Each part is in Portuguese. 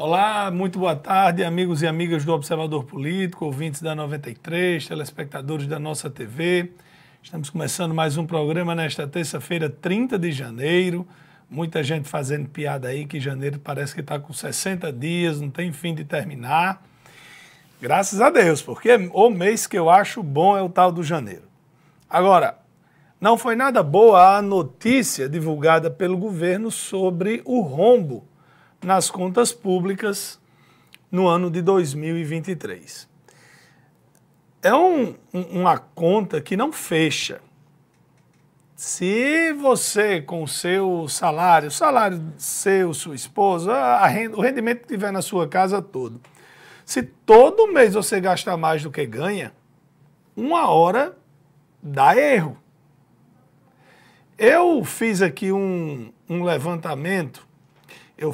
Olá, muito boa tarde, amigos e amigas do Observador Político, ouvintes da 93, telespectadores da nossa TV. Estamos começando mais um programa nesta terça-feira, 30 de janeiro. Muita gente fazendo piada aí que janeiro parece que está com 60 dias, não tem fim de terminar. Graças a Deus, porque o mês que eu acho bom é o tal do janeiro. Agora, não foi nada boa a notícia divulgada pelo governo sobre o rombo nas contas públicas no ano de 2023. É uma conta que não fecha. Se você, com o seu salário seu, sua esposa, o rendimento que tiver na sua casa todo, se todo mês você gastar mais do que ganha, uma hora dá erro. Eu fiz aqui um levantamento. Eu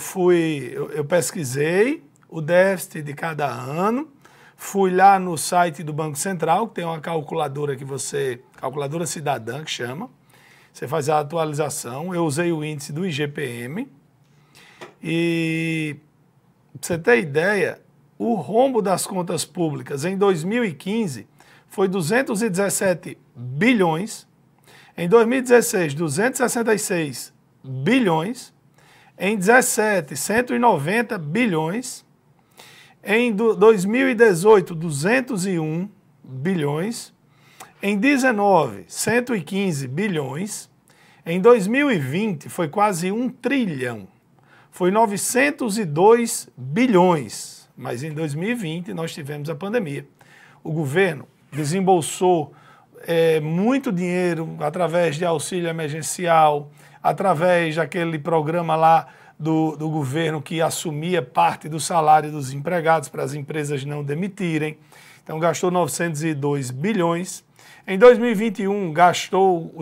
pesquisei o déficit de cada ano, fui lá no site do Banco Central, que tem uma calculadora calculadora cidadã que chama, você faz a atualização, eu usei o índice do IGPM e, pra você ter ideia, o rombo das contas públicas em 2015 foi 217 bilhões, em 2016, 266 bilhões, em 2017, 190 bilhões. Em 2018, 201 bilhões. Em 2019, 115 bilhões. Em 2020, foi quase 1 trilhão. Foi 902 bilhões. Mas em 2020, nós tivemos a pandemia. O governo desembolsou muito dinheiro através de auxílio emergencial, através daquele programa lá do governo que assumia parte do salário dos empregados para as empresas não demitirem. Então gastou 902 bilhões. Em 2021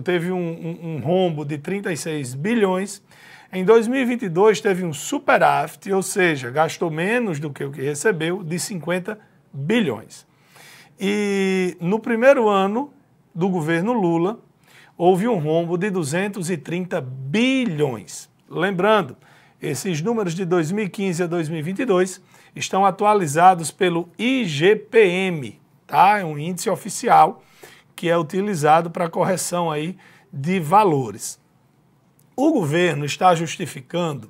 teve um rombo de 36 bilhões. Em 2022 teve um superávit, ou seja, gastou menos do que o que recebeu, de 50 bilhões. E no primeiro ano do governo Lula, houve um rombo de 230 bilhões. Lembrando, esses números de 2015 a 2022 estão atualizados pelo IGPM, tá? É um índice oficial que é utilizado para correção aí de valores. O governo está justificando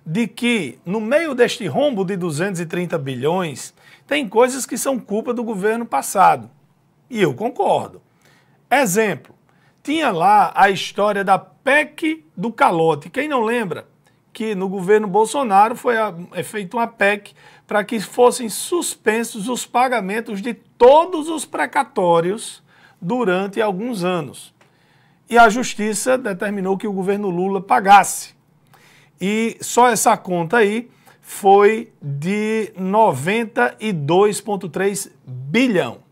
de que, no meio deste rombo de 230 bilhões, tem coisas que são culpa do governo passado. E eu concordo. Exemplo, tinha lá a história da PEC do calote. Quem não lembra que no governo Bolsonaro foi feita uma PEC para que fossem suspensos os pagamentos de todos os precatórios durante alguns anos. E a Justiça determinou que o governo Lula pagasse. E só essa conta aí foi de 92,3 bilhão.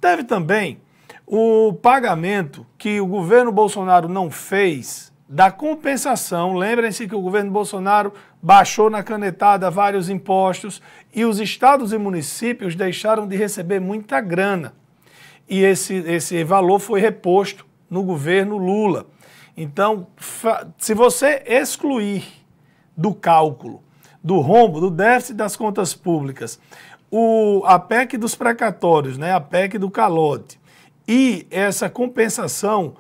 Teve também o pagamento que o governo Bolsonaro não fez da compensação. Lembrem-se que o governo Bolsonaro baixou na canetada vários impostos e os estados e municípios deixaram de receber muita grana. E esse valor foi reposto no governo Lula. Então, se você excluir do cálculo do rombo, do déficit das contas públicas, a PEC dos precatórios, né, a PEC do calote, e essa compensação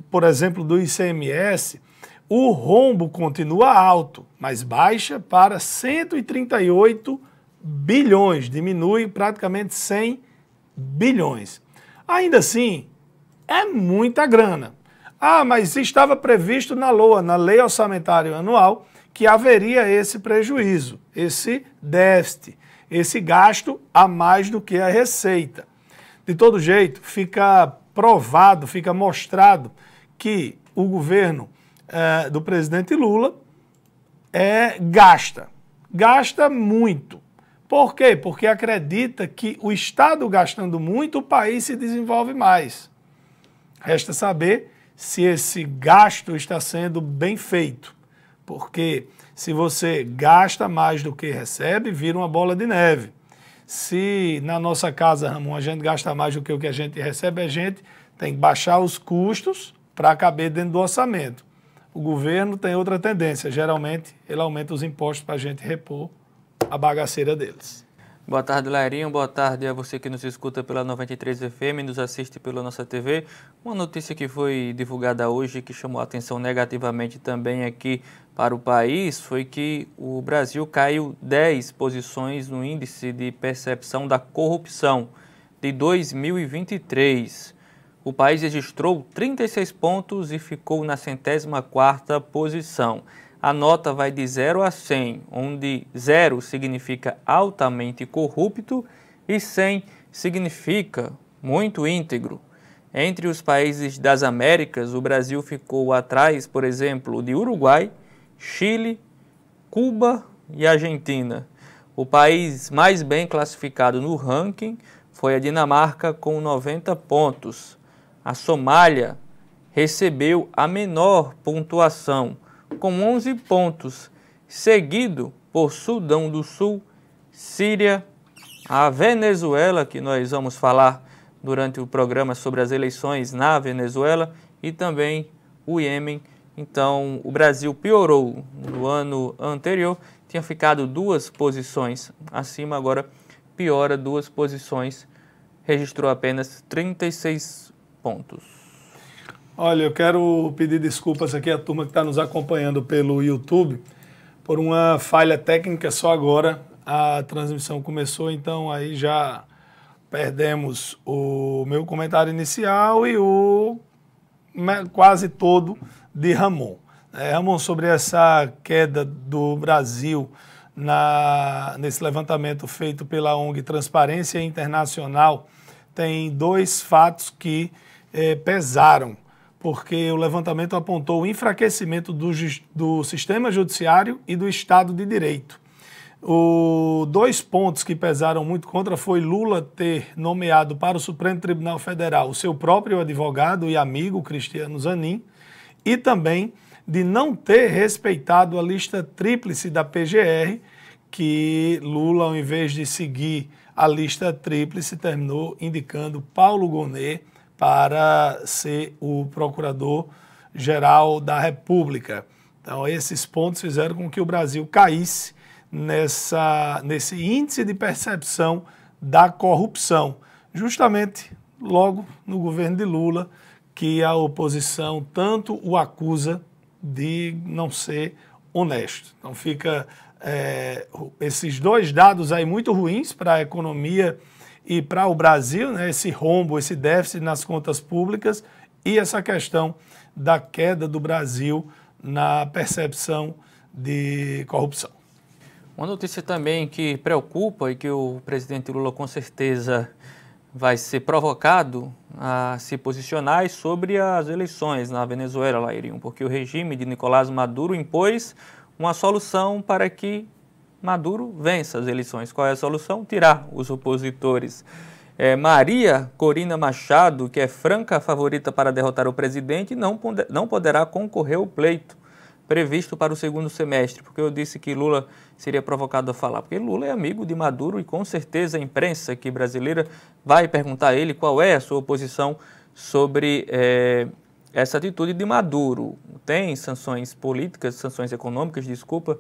por exemplo, do ICMS, o rombo continua alto, mas baixa para 138 bilhões, diminui praticamente 100 bilhões. Ainda assim, é muita grana. Ah, mas estava previsto na LOA, na Lei Orçamentária Anual, que haveria esse prejuízo, esse déficit, esse gasto a mais do que a receita. De todo jeito, fica provado, fica mostrado que o governo do presidente Lula gasta muito. Por quê? Porque acredita que o Estado gastando muito, o país se desenvolve mais. Resta saber se esse gasto está sendo bem feito. Porque se você gasta mais do que recebe, vira uma bola de neve. Se na nossa casa, Ramon, a gente gasta mais do que o que a gente recebe, a gente tem que baixar os custos para caber dentro do orçamento. O governo tem outra tendência. Geralmente, ele aumenta os impostos para a gente repor a bagaceira deles. Boa tarde, Lairinho. Boa tarde a você que nos escuta pela 93 FM e nos assiste pela nossa TV. Uma notícia que foi divulgada hoje, que chamou a atenção negativamente também aqui para o país, foi que o Brasil caiu 10 posições no índice de percepção da corrupção de 2023. O país registrou 36 pontos e ficou na 104ª posição. A nota vai de 0 a 100, onde 0 significa altamente corrupto e 100 significa muito íntegro. Entre os países das Américas, o Brasil ficou atrás, por exemplo, de Uruguai, Chile, Cuba e Argentina. O país mais bem classificado no ranking foi a Dinamarca, com 90 pontos. A Somália recebeu a menor pontuação, com 11 pontos, seguido por Sudão do Sul, Síria, a Venezuela, que nós vamos falar durante o programa sobre as eleições na Venezuela, e também o Iêmen. Então, o Brasil piorou no ano anterior, tinha ficado 2 posições acima, agora piora 2 posições, registrou apenas 36 pontos. Olha, eu quero pedir desculpas aqui à turma que está nos acompanhando pelo YouTube por uma falha técnica. Só agora a transmissão começou, então aí já perdemos o meu comentário inicial e o quase todo de Ramon. Ramon, sobre essa queda do Brasil nesse levantamento feito pela ONG Transparência Internacional, tem 2 fatos que pesaram, porque o levantamento apontou o enfraquecimento do sistema judiciário e do Estado de Direito. 2 pontos que pesaram muito contra foi Lula ter nomeado para o Supremo Tribunal Federal o seu próprio advogado e amigo, Cristiano Zanin, e também de não ter respeitado a lista tríplice da PGR, que Lula, ao invés de seguir a lista tríplice, terminou indicando Paulo Gonet para ser o Procurador-Geral da República. Então, esses pontos fizeram com que o Brasil caísse nesse índice de percepção da corrupção, justamente logo no governo de Lula, que a oposição tanto o acusa de não ser honesto. Então, fica esses 2 dados aí muito ruins para a economia e para o Brasil, né, esse rombo, esse déficit nas contas públicas e essa questão da queda do Brasil na percepção de corrupção. Uma notícia também que preocupa e que o presidente Lula com certeza vai ser provocado a se posicionar sobre as eleições na Venezuela, Lairinho, porque o regime de Nicolás Maduro impôs uma solução para que Maduro vença as eleições. Qual é a solução? Tirar os opositores. Maria Corina Machado, que é franca favorita para derrotar o presidente, não poderá concorrer ao pleito previsto para o 2º semestre, porque eu disse que Lula seria provocado a falar, porque Lula é amigo de Maduro e com certeza a imprensa aqui brasileira vai perguntar a ele qual é a sua posição sobre essa atitude de Maduro. Tem sanções políticas, sanções econômicas, desculpa,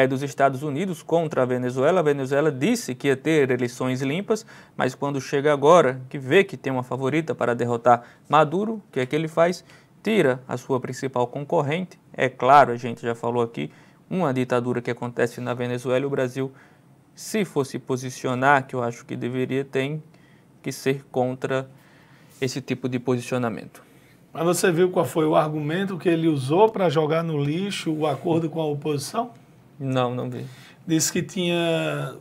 dos Estados Unidos contra a Venezuela. A Venezuela disse que ia ter eleições limpas, mas quando chega agora, que vê que tem uma favorita para derrotar Maduro, o que é que ele faz? Tira a sua principal concorrente. É claro, a gente já falou aqui, uma ditadura que acontece na Venezuela, e o Brasil, se fosse posicionar, que eu acho que deveria, tem que ser contra esse tipo de posicionamento. Mas você viu qual foi o argumento que ele usou para jogar no lixo o acordo com a oposição? Não vi. Disse que tinha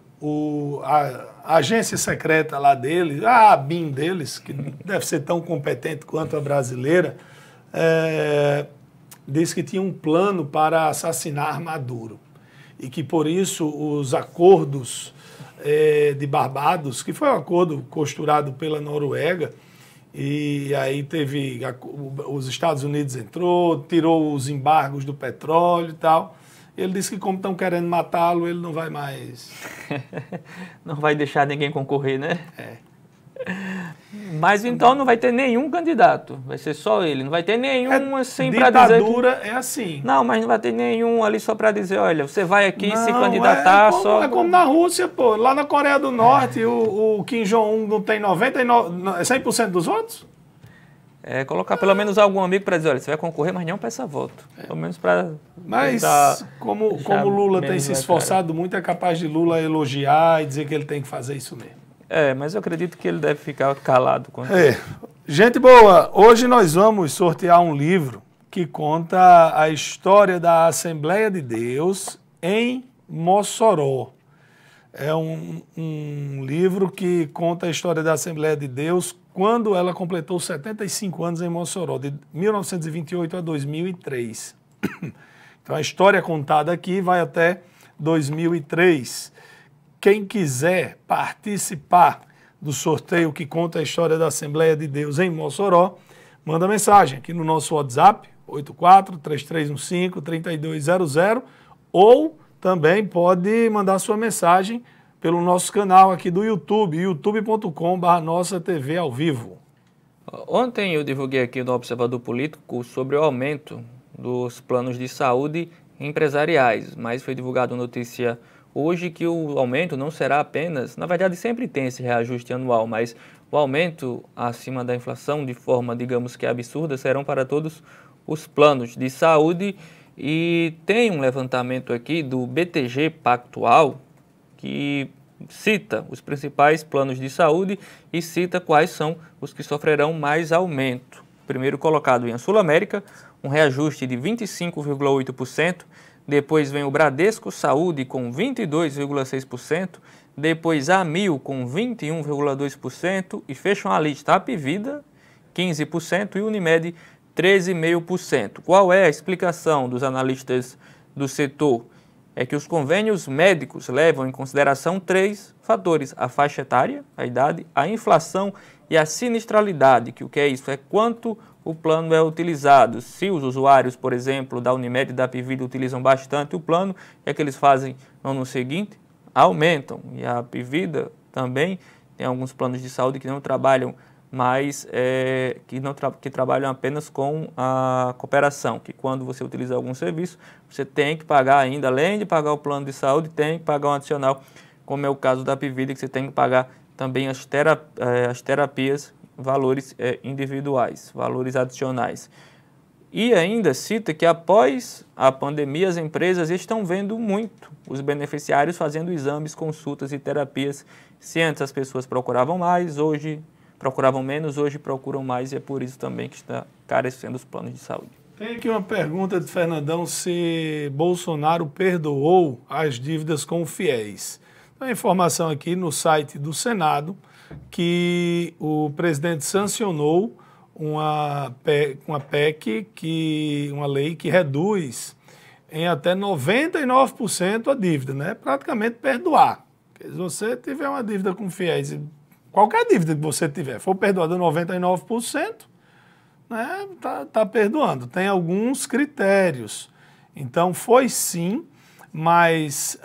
a agência secreta lá dele, a ABIN deles, que deve ser tão competente quanto a brasileira, disse que tinha um plano para assassinar Maduro. E que por isso os acordos de Barbados, que foi um acordo costurado pela Noruega, e aí os Estados Unidos entrou, tirou os embargos do petróleo e tal. Ele disse que como estão querendo matá-lo, ele não vai mais... Não vai deixar ninguém concorrer, né? Mas então não vai ter nenhum candidato, vai ser só ele, não vai ter nenhum assim para dizer ditadura é assim. Não, mas não vai ter nenhum ali só para dizer, olha, você vai aqui se candidatar é como na Rússia, pô. Lá na Coreia do Norte, o Kim Jong-un não tem 100% dos votos? Colocar pelo menos algum amigo para dizer, olha, você vai concorrer, mas não peça voto. Pelo menos para... Mas como Lula tem se esforçado muito, é capaz de Lula elogiar e dizer que ele tem que fazer isso mesmo. Mas eu acredito que ele deve ficar calado. Gente boa, hoje nós vamos sortear um livro que conta a história da Assembleia de Deus em Mossoró. É um livro que conta a história da Assembleia de Deus quando ela completou 75 anos em Mossoró, de 1928 a 2003. Então a história contada aqui vai até 2003. Quem quiser participar do sorteio que conta a história da Assembleia de Deus em Mossoró, manda mensagem aqui no nosso WhatsApp, 84-3315-3200, ou também pode mandar sua mensagem pelo nosso canal aqui do YouTube, youtube.com/Nossa TV ao vivo. Ontem eu divulguei aqui no Observador Político sobre o aumento dos planos de saúde empresariais, mas foi divulgada notícia hoje que o aumento não será apenas, na verdade sempre tem esse reajuste anual, mas o aumento acima da inflação de forma, digamos que absurda, serão para todos os planos de saúde. E tem um levantamento aqui do BTG Pactual que cita os principais planos de saúde e cita quais são os que sofrerão mais aumento. Primeiro colocado em Sul América, um reajuste de 25,8%, depois vem o Bradesco Saúde com 22,6%, depois a Amil com 21,2% e fecham a lista Apvida, 15% e Unimed, 13,5%. Qual é a explicação dos analistas do setor? É que os convênios médicos levam em consideração 3 fatores: a faixa etária, a idade, a inflação e a sinistralidade, que o que é isso? É quanto o plano é utilizado. Se os usuários, por exemplo, da Unimed e da Apvida utilizam bastante o plano, é que eles fazem no ano seguinte? Aumentam. E a Apvida também tem alguns planos de saúde que não trabalham mais, que trabalham apenas com a cooperação, que quando você utiliza algum serviço, você tem que pagar ainda, além de pagar o plano de saúde, tem que pagar um adicional, como é o caso da Apvida, que você tem que pagar também as terapias, valores individuais, valores adicionais. E ainda cita que após a pandemia, as empresas estão vendo muito os beneficiários fazendo exames, consultas e terapias. Se antes as pessoas procuravam mais, hoje procuravam menos, hoje procuram mais, e é por isso também que está carecendo os planos de saúde. Tem aqui uma pergunta de Fernandão se Bolsonaro perdoou as dívidas com fiéis. Então, a informação aqui no site do Senado que o presidente sancionou uma PEC, uma lei que reduz em até 99% a dívida, né? Praticamente perdoar. Se você tiver uma dívida com fiéis, qualquer dívida que você tiver, for perdoada 99%, né, tá perdoando. Tem alguns critérios. Então, foi sim, mas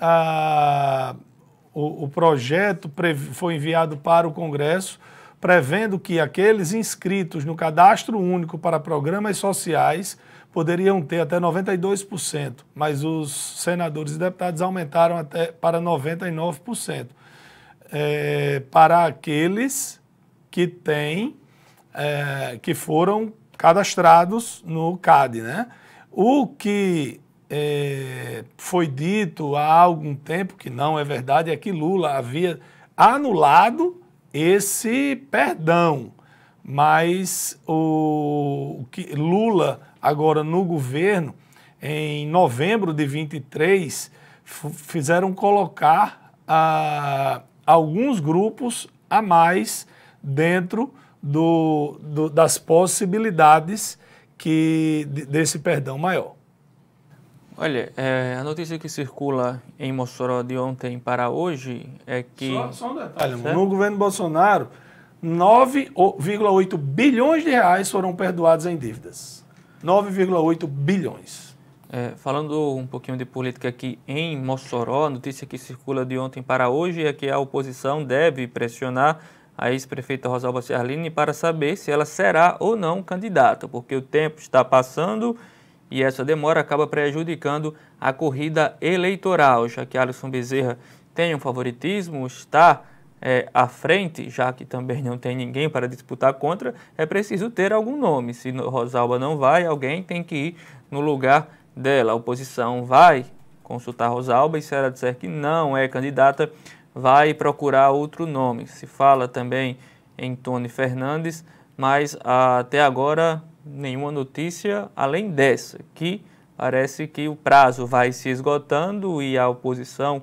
o projeto foi enviado para o Congresso, prevendo que aqueles inscritos no Cadastro Único para Programas Sociais poderiam ter até 92%, mas os senadores e deputados aumentaram até para 99%. Para aqueles que que foram cadastrados no CAD, né? O que foi dito há algum tempo, que não é verdade, é que Lula havia anulado esse perdão, mas o que Lula agora no governo, em novembro de 23, fizeram colocar alguns grupos a mais dentro das possibilidades desse perdão maior. Olha, a notícia que circula em Mossoró de ontem para hoje é que... Só um detalhe, no governo Bolsonaro, 9,8 bilhões de reais foram perdoados em dívidas. 9,8 bilhões. Falando um pouquinho de política aqui em Mossoró, a notícia que circula de ontem para hoje é que a oposição deve pressionar a ex-prefeita Rosalba Ciarline para saber se ela será ou não candidata, porque o tempo está passando e essa demora acaba prejudicando a corrida eleitoral, já que Alisson Bezerra tem um favoritismo, está à frente, já que também não tem ninguém para disputar contra, é preciso ter algum nome. Se Rosalba não vai, alguém tem que ir no lugar dela. A oposição vai consultar Rosalba e se ela disser que não é candidata, vai procurar outro nome. Se fala também em Tony Fernandes, mas até agora nenhuma notícia além dessa, que parece que o prazo vai se esgotando e a oposição,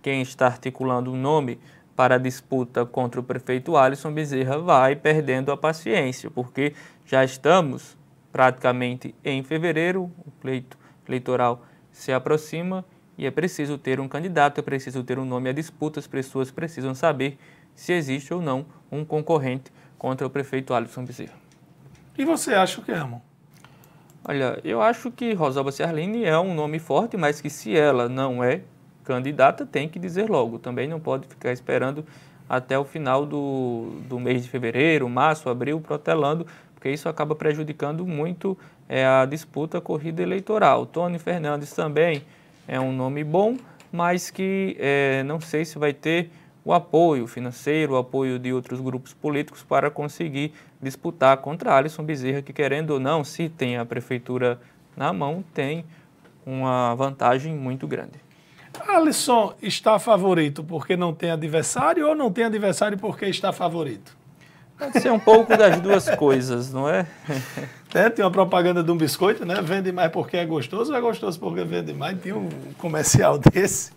quem está articulando um nome para a disputa contra o prefeito Alisson Bezerra, vai perdendo a paciência, porque já estamos praticamente em fevereiro, o pleito eleitoral se aproxima e é preciso ter um candidato, é preciso ter um nome à disputa, as pessoas precisam saber se existe ou não um concorrente contra o prefeito Alisson Bezerra. E você acha o que, Ramon? Olha, eu acho que Rosalba Ciarline é um nome forte, mas que se ela não é candidata, tem que dizer logo. Também não pode ficar esperando até o final do mês de fevereiro, março, abril, protelando, porque isso acaba prejudicando muito a disputa, a corrida eleitoral. Tony Fernandes também é um nome bom, mas que não sei se vai ter o apoio financeiro, o apoio de outros grupos políticos para conseguir disputar contra Alisson Bezerra, que querendo ou não, se tem a prefeitura na mão, tem uma vantagem muito grande. Alisson está favorito porque não tem adversário ou não tem adversário porque está favorito? Pode ser um pouco das duas coisas, não é? Tem uma propaganda de um biscoito, né? Vende mais porque é gostoso ou é gostoso porque vende mais? Tem um comercial desse.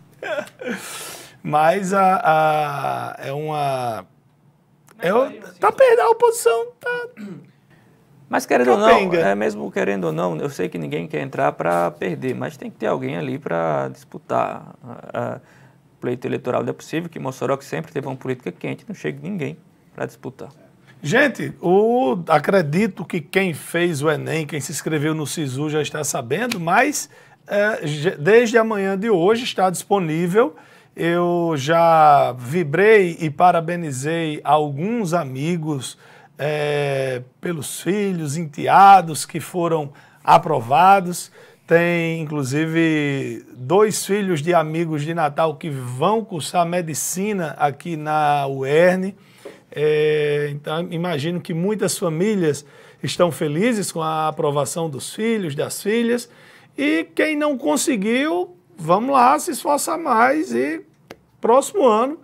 Mas é uma... Tá perdendo a oposição, tá... Mas querendo ou não, mesmo querendo ou não, eu sei que ninguém quer entrar para perder, mas tem que ter alguém ali para disputar. O pleito eleitoral não é possível que Mossoró, que sempre teve uma política quente, não chegue ninguém para disputar. Gente, acredito que quem fez o Enem, quem se inscreveu no SISU já está sabendo, mas desde amanhã de hoje está disponível. Eu já vibrei e parabenizei alguns amigos pelos filhos, enteados que foram aprovados. Tem, inclusive, 2 filhos de amigos de Natal que vão cursar medicina aqui na UERN. Então, imagino que muitas famílias estão felizes com a aprovação dos filhos, das filhas. E quem não conseguiu, vamos lá, se esforçar mais e próximo ano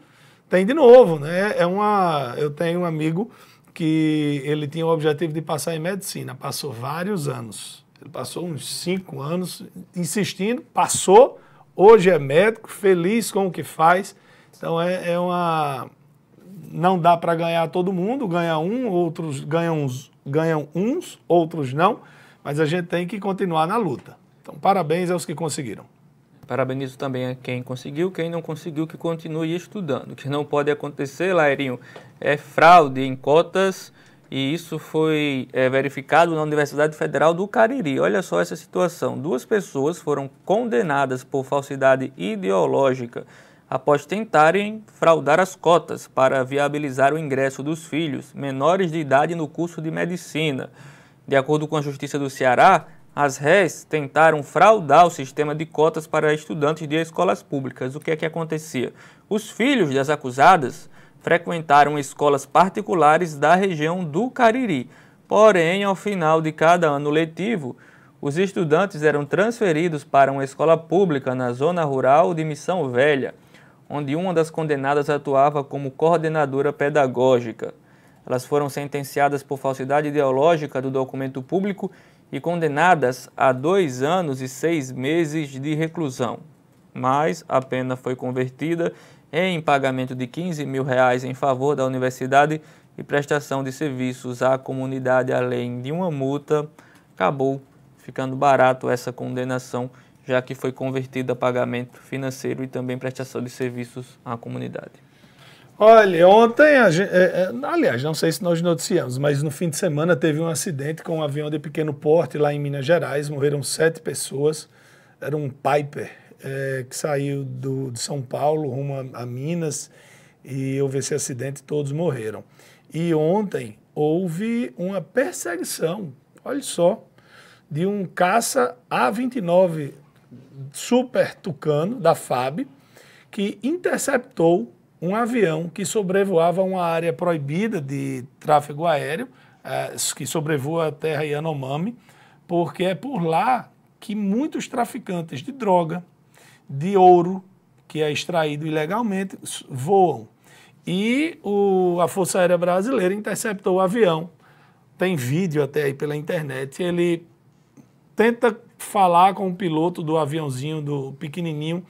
tem de novo, né? Eu tenho um amigo que ele tinha o objetivo de passar em medicina, passou vários anos, ele passou uns 5 anos insistindo, passou, hoje é médico, feliz com o que faz, então não dá para ganhar todo mundo, ganha outros ganham uns, outros não, mas a gente tem que continuar na luta. Então, parabéns aos que conseguiram. Parabenizo também a quem conseguiu, quem não conseguiu que continue estudando. O que não pode acontecer, Lairinho, é fraude em cotas e isso foi verificado na Universidade Federal do Cariri. Olha só essa situação, 2 pessoas foram condenadas por falsidade ideológica após tentarem fraudar as cotas para viabilizar o ingresso dos filhos menores de idade no curso de medicina. De acordo com a Justiça do Ceará, as réis tentaram fraudar o sistema de cotas para estudantes de escolas públicas. O que é que acontecia? Os filhos das acusadas frequentaram escolas particulares da região do Cariri. Porém, ao final de cada ano letivo, os estudantes eram transferidos para uma escola pública na zona rural de Missão Velha, onde uma das condenadas atuava como coordenadora pedagógica. Elas foram sentenciadas por falsidade ideológica do documento público e condenadas a 2 anos e 6 meses de reclusão. Mas a pena foi convertida em pagamento de R$15 mil em favor da universidade e prestação de serviços à comunidade, além de uma multa. Acabou ficando barato essa condenação, já que foi convertida a pagamento financeiro e também prestação de serviços à comunidade. Olha, ontem, aliás, não sei se nós noticiamos, mas no fim de semana teve um acidente com um avião de pequeno porte lá em Minas Gerais, morreram 7 pessoas, era um Piper que saiu de São Paulo rumo a Minas e houve esse acidente, todos morreram. E ontem houve uma perseguição, olha só, de um caça A-29 Super Tucano, da FAB, que interceptou um avião que sobrevoava uma área proibida de tráfego aéreo, que sobrevoa a terra Yanomami, porque é por lá que muitos traficantes de droga, de ouro, que é extraído ilegalmente, voam. E a Força Aérea Brasileira interceptou o avião. Tem vídeo até aí pela internet. Ele tenta falar com o piloto do aviãozinho, do pequenininho,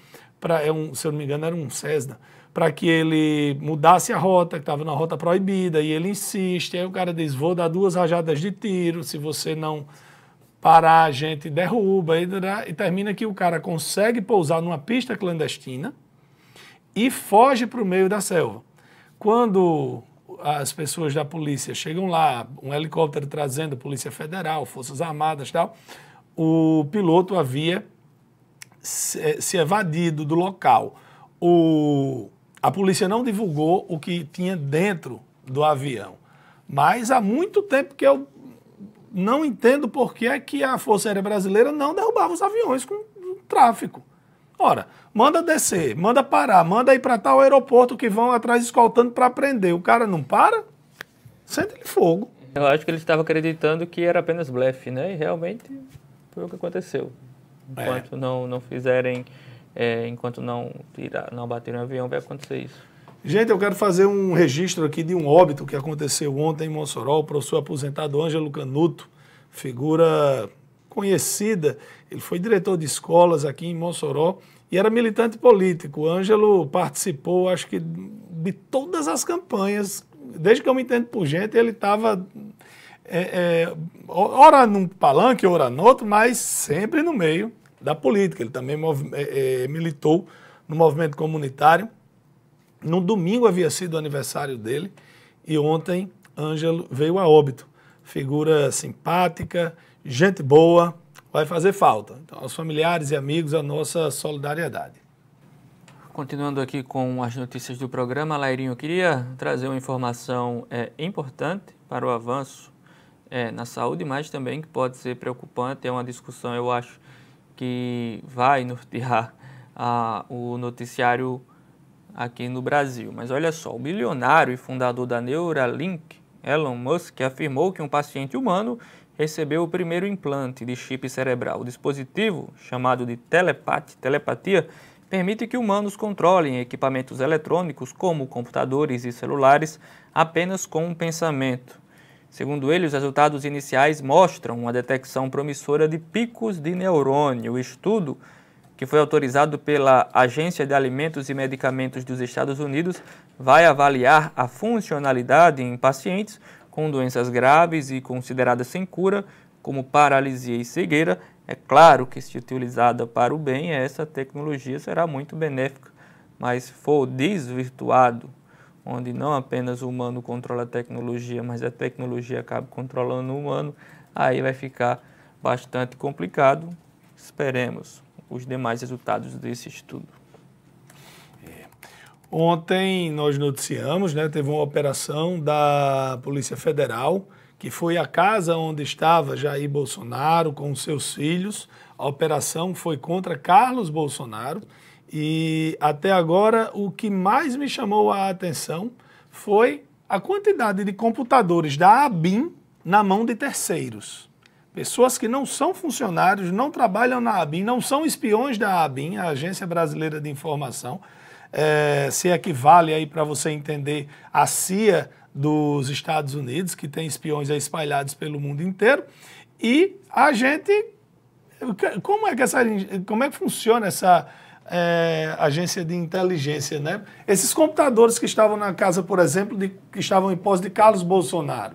se eu não me engano era um Cessna, para que ele mudasse a rota, que estava na rota proibida, e ele insiste. Aí o cara diz, vou dar 2 rajadas de tiro, se você não parar, a gente derruba. E termina que o cara consegue pousar numa pista clandestina e foge para o meio da selva. Quando as pessoas da polícia chegam lá, um helicóptero trazendo Polícia Federal, Forças Armadas e tal, o piloto havia se evadido do local. A polícia não divulgou o que tinha dentro do avião. Mas há muito tempo que eu não entendo por que é que a Força Aérea Brasileira não derrubava os aviões com tráfico. Ora, manda descer, manda parar, manda ir para tal aeroporto que vão atrás escoltando para prender. O cara não para? Sente-lhe fogo. Eu acho que ele estava acreditando que era apenas blefe, né? E realmente foi o que aconteceu. Enquanto não fizerem, enquanto não baterem o avião, vai acontecer isso. Gente, eu quero fazer um registro aqui de um óbito que aconteceu ontem em Mossoró. O professor aposentado Ângelo Canuto, figura conhecida, ele foi diretor de escolas aqui em Mossoró e era militante político. O Ângelo participou, acho que, de todas as campanhas. Desde que eu me entendo por gente, ele estava ora num palanque, ora no outro, mas sempre no meio da política. Ele também militou no movimento comunitário. No domingo havia sido o aniversário dele e ontem Ângelo veio a óbito. Figura simpática, gente boa, vai fazer falta. Então, aos familiares e amigos, a nossa solidariedade. Continuando aqui com as notícias do programa, Lairinho, eu queria trazer uma informação importante para o avanço na saúde, mas também que pode ser preocupante. É uma discussão, eu acho, que vai nortear o noticiário aqui no Brasil. Mas olha só, o bilionário e fundador da Neuralink, Elon Musk, afirmou que um paciente humano recebeu o primeiro implante de chip cerebral. O dispositivo, chamado de telepatia, permite que humanos controlem equipamentos eletrônicos, como computadores e celulares, apenas com um pensamento. Segundo ele, os resultados iniciais mostram uma detecção promissora de picos de neurônio. O estudo, que foi autorizado pela Agência de Alimentos e Medicamentos dos Estados Unidos, vai avaliar a funcionalidade em pacientes com doenças graves e consideradas sem cura, como paralisia e cegueira. É claro que, se utilizada para o bem, essa tecnologia será muito benéfica, mas se for desvirtuado, onde não apenas o humano controla a tecnologia, mas a tecnologia acaba controlando o humano, aí vai ficar bastante complicado. Esperemos os demais resultados desse estudo. Ontem nós noticiamos, teve uma operação da Polícia Federal, que foi a casa onde estava Jair Bolsonaro com seus filhos. A operação foi contra Carlos Bolsonaro e até agora o que mais me chamou a atenção foi a quantidade de computadores da ABIN na mão de terceiros. Pessoas que não são funcionários, não trabalham na ABIN, não são espiões da ABIN, a Agência Brasileira de Informação, se equivale aí para você entender a CIA dos Estados Unidos, que tem espiões aí espalhados pelo mundo inteiro, e a gente, como é que funciona essa agência de inteligência, né? Esses computadores que estavam na casa, por exemplo, que estavam em posse de Carlos Bolsonaro,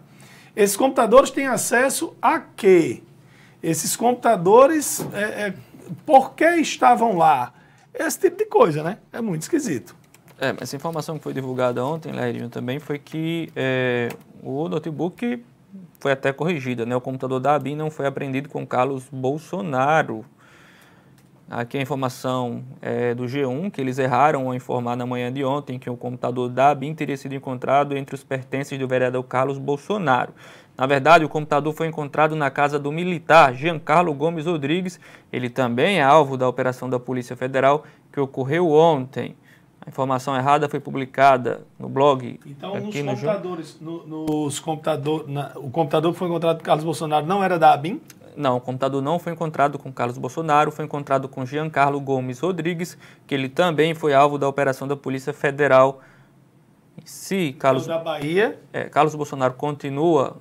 esses computadores têm acesso a quê? Esses computadores, por que estavam lá? Esse tipo de coisa, né? É muito esquisito. Essa informação que foi divulgada ontem, Lairinho, também foi que o notebook foi até corrigida, né? O computador da ABIN não foi apreendido com Carlos Bolsonaro. Aqui a informação é do G1, que eles erraram ao informar na manhã de ontem que o computador da ABIN teria sido encontrado entre os pertences do vereador Carlos Bolsonaro. Na verdade, o computador foi encontrado na casa do militar Giancarlo Gomes Rodrigues. Ele também é alvo da operação da Polícia Federal que ocorreu ontem. A informação errada foi publicada no blog. Então, nos computadores, o computador que foi encontrado com Carlos Bolsonaro não era da ABIN? Não, o computador não foi encontrado com Carlos Bolsonaro, foi encontrado com Giancarlo Gomes Rodrigues, que ele também foi alvo da operação da Polícia Federal. Se Carlos, da Bahia. Carlos Bolsonaro continua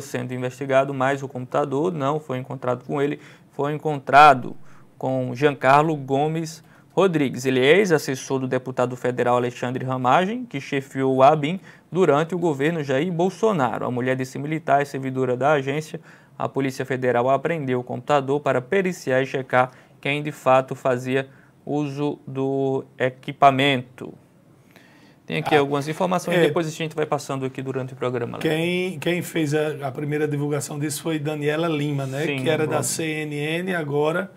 sendo investigado, mas o computador não foi encontrado com ele, foi encontrado com Giancarlo Gomes Rodrigues. Ele é ex-assessor do deputado federal Alexandre Ramagem, que chefiou a ABIN durante o governo Jair Bolsonaro. A mulher desse militar é servidora da agência. A Polícia Federal apreendeu o computador para periciar e checar quem de fato fazia uso do equipamento. Tem aqui algumas informações, depois a gente vai passando aqui durante o programa. Quem fez a primeira divulgação disso foi Daniela Lima, né? Sim, que era da CNN, agora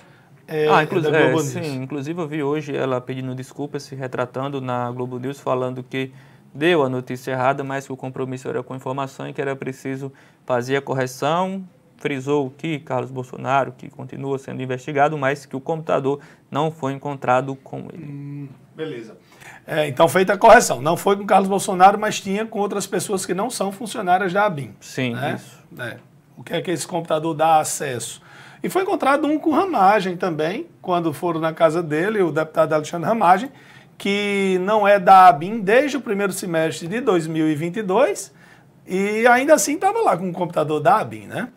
da Globo News. Sim, inclusive eu vi hoje ela pedindo desculpas, se retratando na Globo News, falando que deu a notícia errada, mas que o compromisso era com informação e que era preciso fazer a correção. Frisou que Carlos Bolsonaro, que continua sendo investigado, mas que o computador não foi encontrado com ele. Beleza. Então, feita a correção. Não foi com Carlos Bolsonaro, mas tinha com outras pessoas que não são funcionárias da ABIN. Sim, né? Isso. O que é que esse computador dá acesso? E foi encontrado um com Ramagem também, quando foram na casa dele, o deputado Alexandre Ramagem, que não é da ABIN desde o primeiro semestre de 2022, e ainda assim estava lá com o computador da ABIN, né?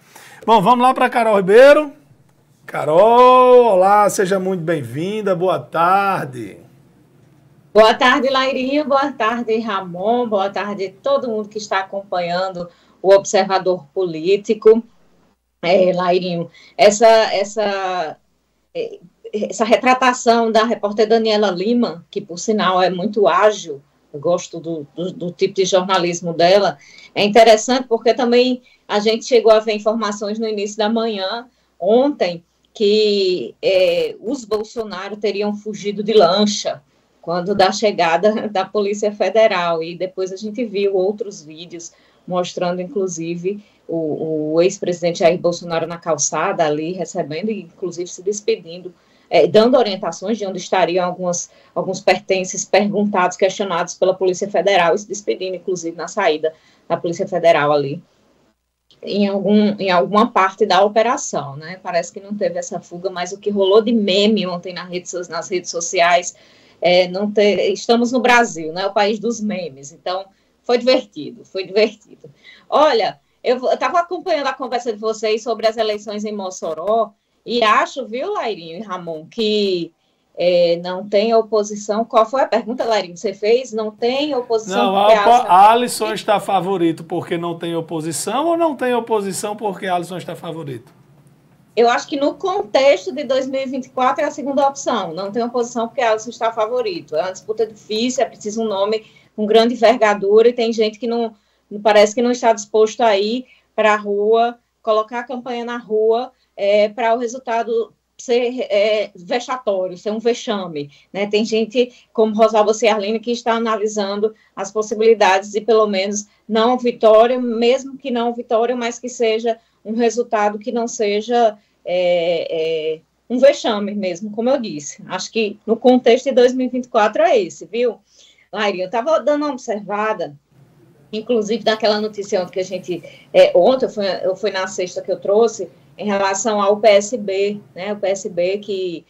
Bom, vamos lá para Carol Ribeiro. Carol, olá, seja muito bem-vinda, boa tarde. Boa tarde, Lairinho, boa tarde, Ramon, boa tarde a todo mundo que está acompanhando o Observador Político. Lairinho, essa retratação da repórter Daniela Lima, que por sinal é muito ágil, eu gosto do tipo de jornalismo dela, é interessante porque também a gente chegou a ver informações no início da manhã, ontem, que os Bolsonaro teriam fugido de lancha quando da chegada da Polícia Federal, e depois a gente viu outros vídeos mostrando, inclusive, o ex-presidente Jair Bolsonaro na calçada ali, recebendo e, inclusive, se despedindo, dando orientações de onde estariam alguns pertences perguntados, questionados pela Polícia Federal, e se despedindo, inclusive, na saída da Polícia Federal ali, em alguma parte da operação, né? Parece que não teve essa fuga, mas o que rolou de meme ontem nas redes sociais, estamos no Brasil, né? O país dos memes, então foi divertido. Olha, eu estava acompanhando a conversa de vocês sobre as eleições em Mossoró, e acho, viu, Lairinho e Ramon, que não tem oposição. Qual foi a pergunta, Lairinho, que você fez? Não tem oposição? Não, a Alisson está favorito porque não tem oposição, ou não tem oposição porque a Alisson está favorito? Eu acho que no contexto de 2024 é a segunda opção. Não tem oposição porque a Alisson está favorito. É uma disputa difícil, é preciso um nome com grande envergadura, e tem gente que não parece que não está disposto a ir para a rua, colocar a campanha na rua, para o resultado ser vexatório, ser um vexame, né? Tem gente como Rosalba Ciarline que está analisando as possibilidades de, pelo menos, não vitória, mesmo que não vitória, mas que seja um resultado que não seja um vexame mesmo, como eu disse. Acho que no contexto de 2024 é esse, viu? Lairinha, eu estava dando uma observada, inclusive daquela notícia ontem que a gente... ontem, eu fui na sexta que eu trouxe, em relação ao PSB, né? O PSB que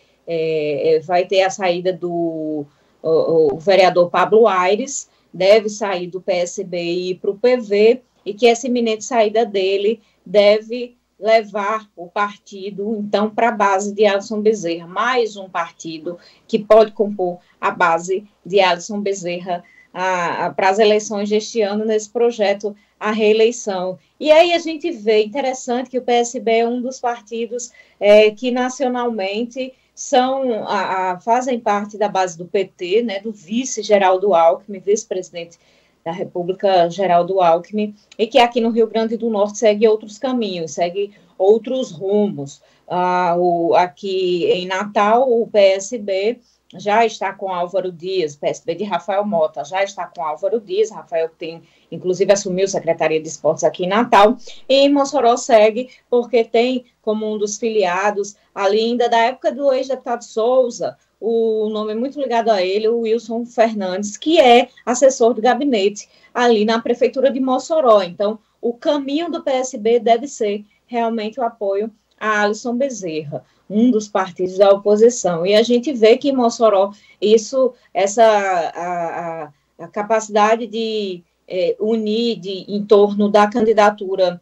vai ter a saída do o vereador Pablo Aires, deve sair do PSB e ir para o PV, e que essa iminente saída dele deve levar o partido, então, para a base de Alisson Bezerra, mais um partido que pode compor a base de Alisson Bezerra para as eleições deste ano, nesse projeto, a reeleição. E aí a gente vê, interessante, que o PSB é um dos partidos que nacionalmente fazem parte da base do PT, né, do vice Geraldo Alckmin, vice-presidente da República Geraldo Alckmin, e que aqui no Rio Grande do Norte segue outros caminhos, segue outros rumos. Aqui em Natal, o PSB já está com Álvaro Dias, PSB de Rafael Mota, já está com Álvaro Dias, Rafael tem, inclusive, assumiu a Secretaria de Esportes aqui em Natal, e em Mossoró segue, porque tem como um dos filiados, ali ainda da época do ex-deputado Souza, o nome muito ligado a ele, o Wilson Fernandes, que é assessor de gabinete ali na Prefeitura de Mossoró. Então, o caminho do PSB deve ser realmente o apoio a Alisson Bezerra, um dos partidos da oposição. E a gente vê que em Mossoró, a capacidade de unir em torno da candidatura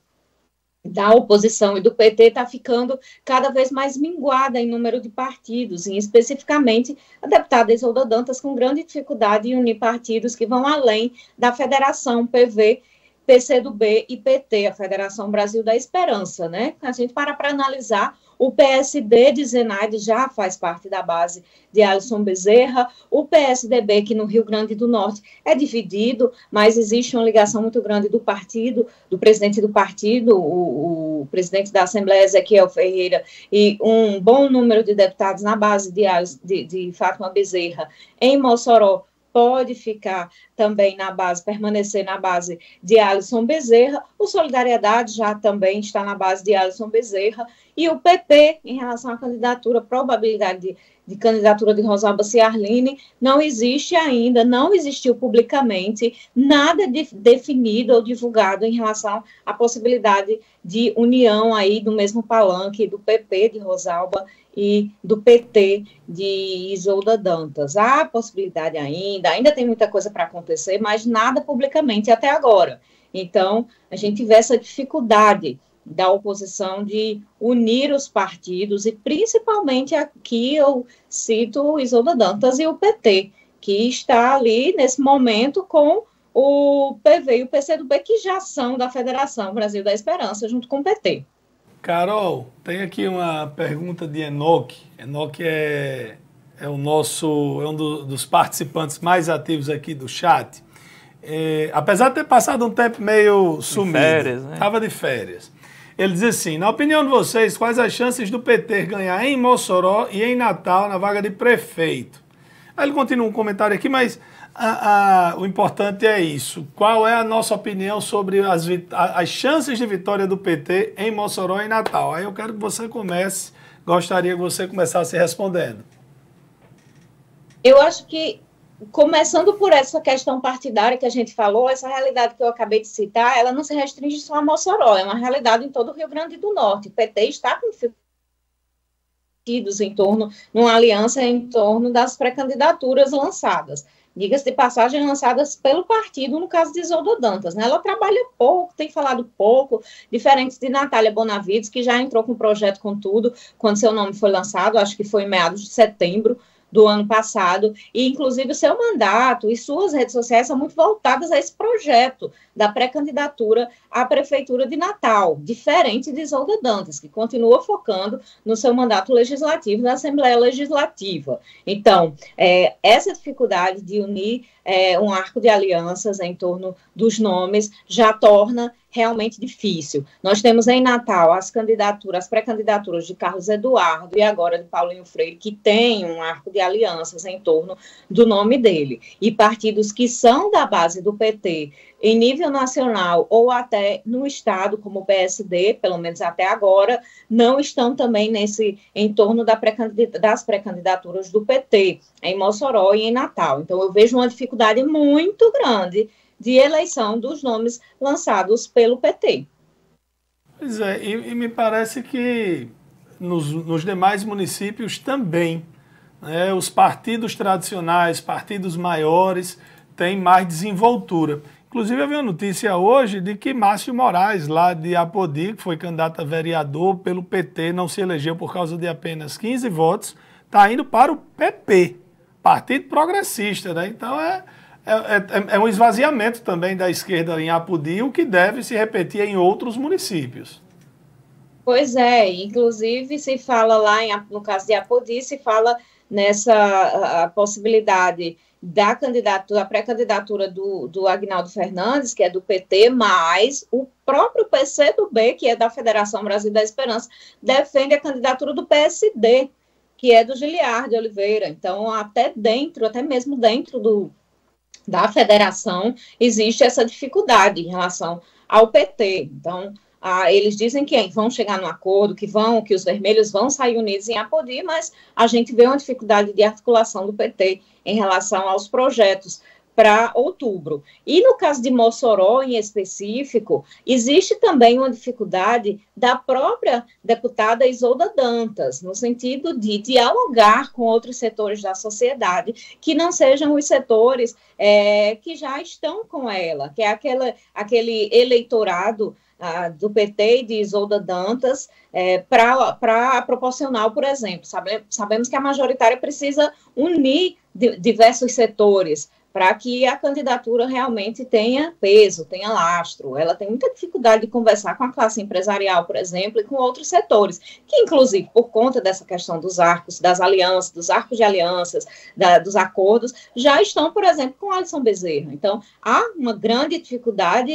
da oposição e do PT está ficando cada vez mais minguada em número de partidos, e especificamente a deputada Isolda Dantas com grande dificuldade em unir partidos que vão além da Federação PV, PCdoB e PT, a Federação Brasil da Esperança, né? A gente para analisar, o PSD de Zenaide já faz parte da base de Alisson Bezerra, o PSDB, que no Rio Grande do Norte é dividido, mas existe uma ligação muito grande do partido, do presidente do partido, o presidente da Assembleia, Ezequiel Ferreira, e um bom número de deputados na base de Fátima Bezerra em Mossoró, pode ficar também permanecer na base de Alisson Bezerra, o Solidariedade já também está na base de Alisson Bezerra, e o PP, em relação à candidatura, probabilidade de candidatura de Rosalba Ciarline, não existe ainda, não existiu publicamente nada definido ou divulgado em relação à possibilidade de união aí do mesmo palanque do PP de Rosalba e do PT de Isolda Dantas. Há possibilidade ainda tem muita coisa para acontecer, mas nada publicamente até agora. Então, a gente vê essa dificuldade da oposição de unir os partidos, e principalmente aqui eu cito Isolda Dantas e o PT, que está ali nesse momento com o PV e o PCdoB, que já são da Federação Brasil da Esperança, junto com o PT. Carol, tem aqui uma pergunta de Enoque. Enoque é um dos participantes mais ativos aqui do chat. Apesar de ter passado um tempo meio sumido, estava de férias. Ele diz assim: na opinião de vocês, quais as chances do PT ganhar em Mossoró e em Natal na vaga de prefeito? Aí ele continua um comentário aqui, mas o importante é isso. Qual é a nossa opinião sobre as chances de vitória do PT em Mossoró e Natal? Aí eu quero que você comece, gostaria que você começasse respondendo. Eu acho que, começando por essa questão partidária que a gente falou, essa realidade que eu acabei de citar, ela não se restringe só a Mossoró, é uma realidade em todo o Rio Grande do Norte. O PT está com numa aliança em torno das pré-candidaturas lançadas. Diga-se de passagem, lançadas pelo partido, no caso de Isolda Dantas, né? Ela trabalha pouco, tem falado pouco, diferente de Natália Bonavides, que já entrou com o projeto com tudo, quando seu nome foi lançado, acho que foi em meados de setembro do ano passado, e inclusive o seu mandato e suas redes sociais são muito voltadas a esse projeto da pré-candidatura à Prefeitura de Natal, diferente de Isolda Dantas, que continua focando no seu mandato legislativo na Assembleia Legislativa. Então, essa dificuldade de unir um arco de alianças em torno dos nomes já torna realmente difícil. Nós temos em Natal as pré-candidaturas de Carlos Eduardo e agora de Paulinho Freire, que tem um arco de alianças em torno do nome dele. E partidos que são da base do PT em nível nacional ou até no estado, como o PSD, pelo menos até agora, não estão também em torno das pré-candidaturas do PT, em Mossoró e em Natal. Então, eu vejo uma dificuldade muito grande de eleição dos nomes lançados pelo PT. Pois é, e me parece que nos demais municípios também, né, os partidos tradicionais, partidos maiores, têm mais desenvoltura. Inclusive, eu vi uma notícia hoje de que Márcio Moraes, lá de Apodi, que foi candidato a vereador pelo PT, não se elegeu por causa de apenas 15 votos, está indo para o PP, Partido Progressista, né? Então, é um esvaziamento também da esquerda em Apodi, o que deve se repetir em outros municípios. Pois é, inclusive se fala lá, no caso de Apodi, se fala nessa a possibilidade da pré-candidatura do Agnaldo Fernandes, que é do PT, mas o próprio PCdoB, que é da Federação Brasil da Esperança, defende a candidatura do PSD, que é do Giliard de Oliveira. Então, até mesmo dentro da federação, existe essa dificuldade em relação ao PT. Então, eles dizem que vão chegar num acordo, que os vermelhos vão sair unidos em Apodi, mas a gente vê uma dificuldade de articulação do PT em relação aos projetos para outubro. E no caso de Mossoró, em específico, existe também uma dificuldade da própria deputada Isolda Dantas, no sentido de dialogar com outros setores da sociedade, que não sejam os setores que já estão com ela, que é aquele eleitorado do PT e de Isolda Dantas para a proporcional, por exemplo. Sabemos que a majoritária precisa unir diversos setores para que a candidatura realmente tenha peso, tenha lastro. Ela tem muita dificuldade de conversar com a classe empresarial, por exemplo, e com outros setores, que, inclusive, por conta dessa questão dos arcos, das alianças, dos arcos de alianças, dos acordos, já estão, por exemplo, com Alisson Bezerra. Então, há uma grande dificuldade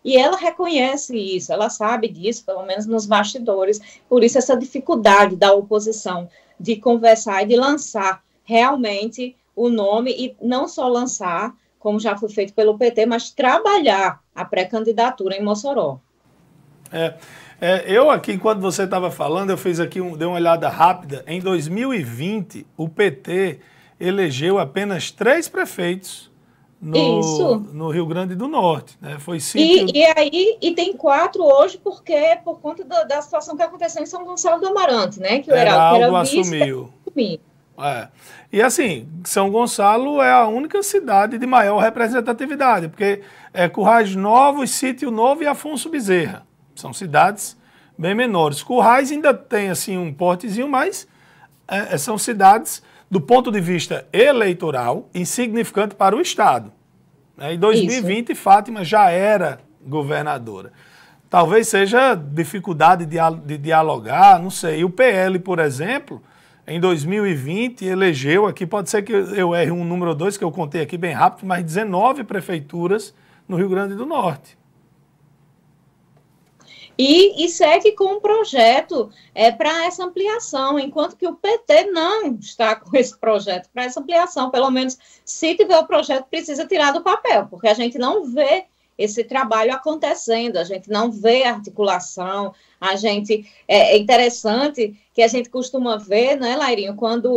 e ela reconhece isso, ela sabe disso, pelo menos nos bastidores, por isso essa dificuldade da oposição de conversar e de lançar realmente o nome, e não só lançar, como já foi feito pelo PT, mas trabalhar a pré-candidatura em Mossoró. Eu aqui, enquanto você estava falando, eu fiz aqui, dei uma olhada rápida. Em 2020, o PT elegeu apenas 3 prefeitos no Rio Grande do Norte. Né? Foi 5... E tem 4 hoje, porque por conta da situação que aconteceu em São Gonçalo do Amarante, né? Que o Heraldo assumiu. E assim, São Gonçalo é a única cidade de maior representatividade, porque é Currais Novos, Sítio Novo e Afonso Bezerra. São cidades bem menores. Currais ainda tem assim um portezinho, mas são cidades, do ponto de vista eleitoral, insignificante para o Estado. Em 2020, Fátima já era governadora. Talvez seja dificuldade de dialogar, não sei. O PL, por exemplo, em 2020, elegeu aqui, pode ser que eu erre um número 2, que eu contei aqui bem rápido, mas 19 prefeituras no Rio Grande do Norte. E segue com um projeto para essa ampliação, enquanto que o PT não está com esse projeto para essa ampliação. Pelo menos, se tiver o projeto, precisa tirar do papel, porque a gente não vê esse trabalho acontecendo, a gente não vê articulação, é interessante que a gente costuma ver, né, Lairinho, quando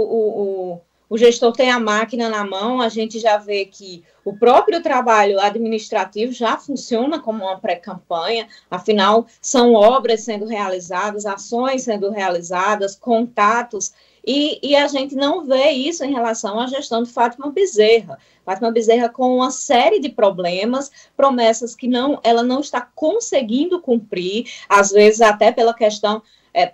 o gestor tem a máquina na mão, a gente já vê que o próprio trabalho administrativo já funciona como uma pré-campanha, afinal, são obras sendo realizadas, ações sendo realizadas, contatos, e a gente não vê isso em relação à gestão de Fátima Bezerra. Fátima Bezerra com uma série de problemas, promessas que ela não está conseguindo cumprir, às vezes até pela questão,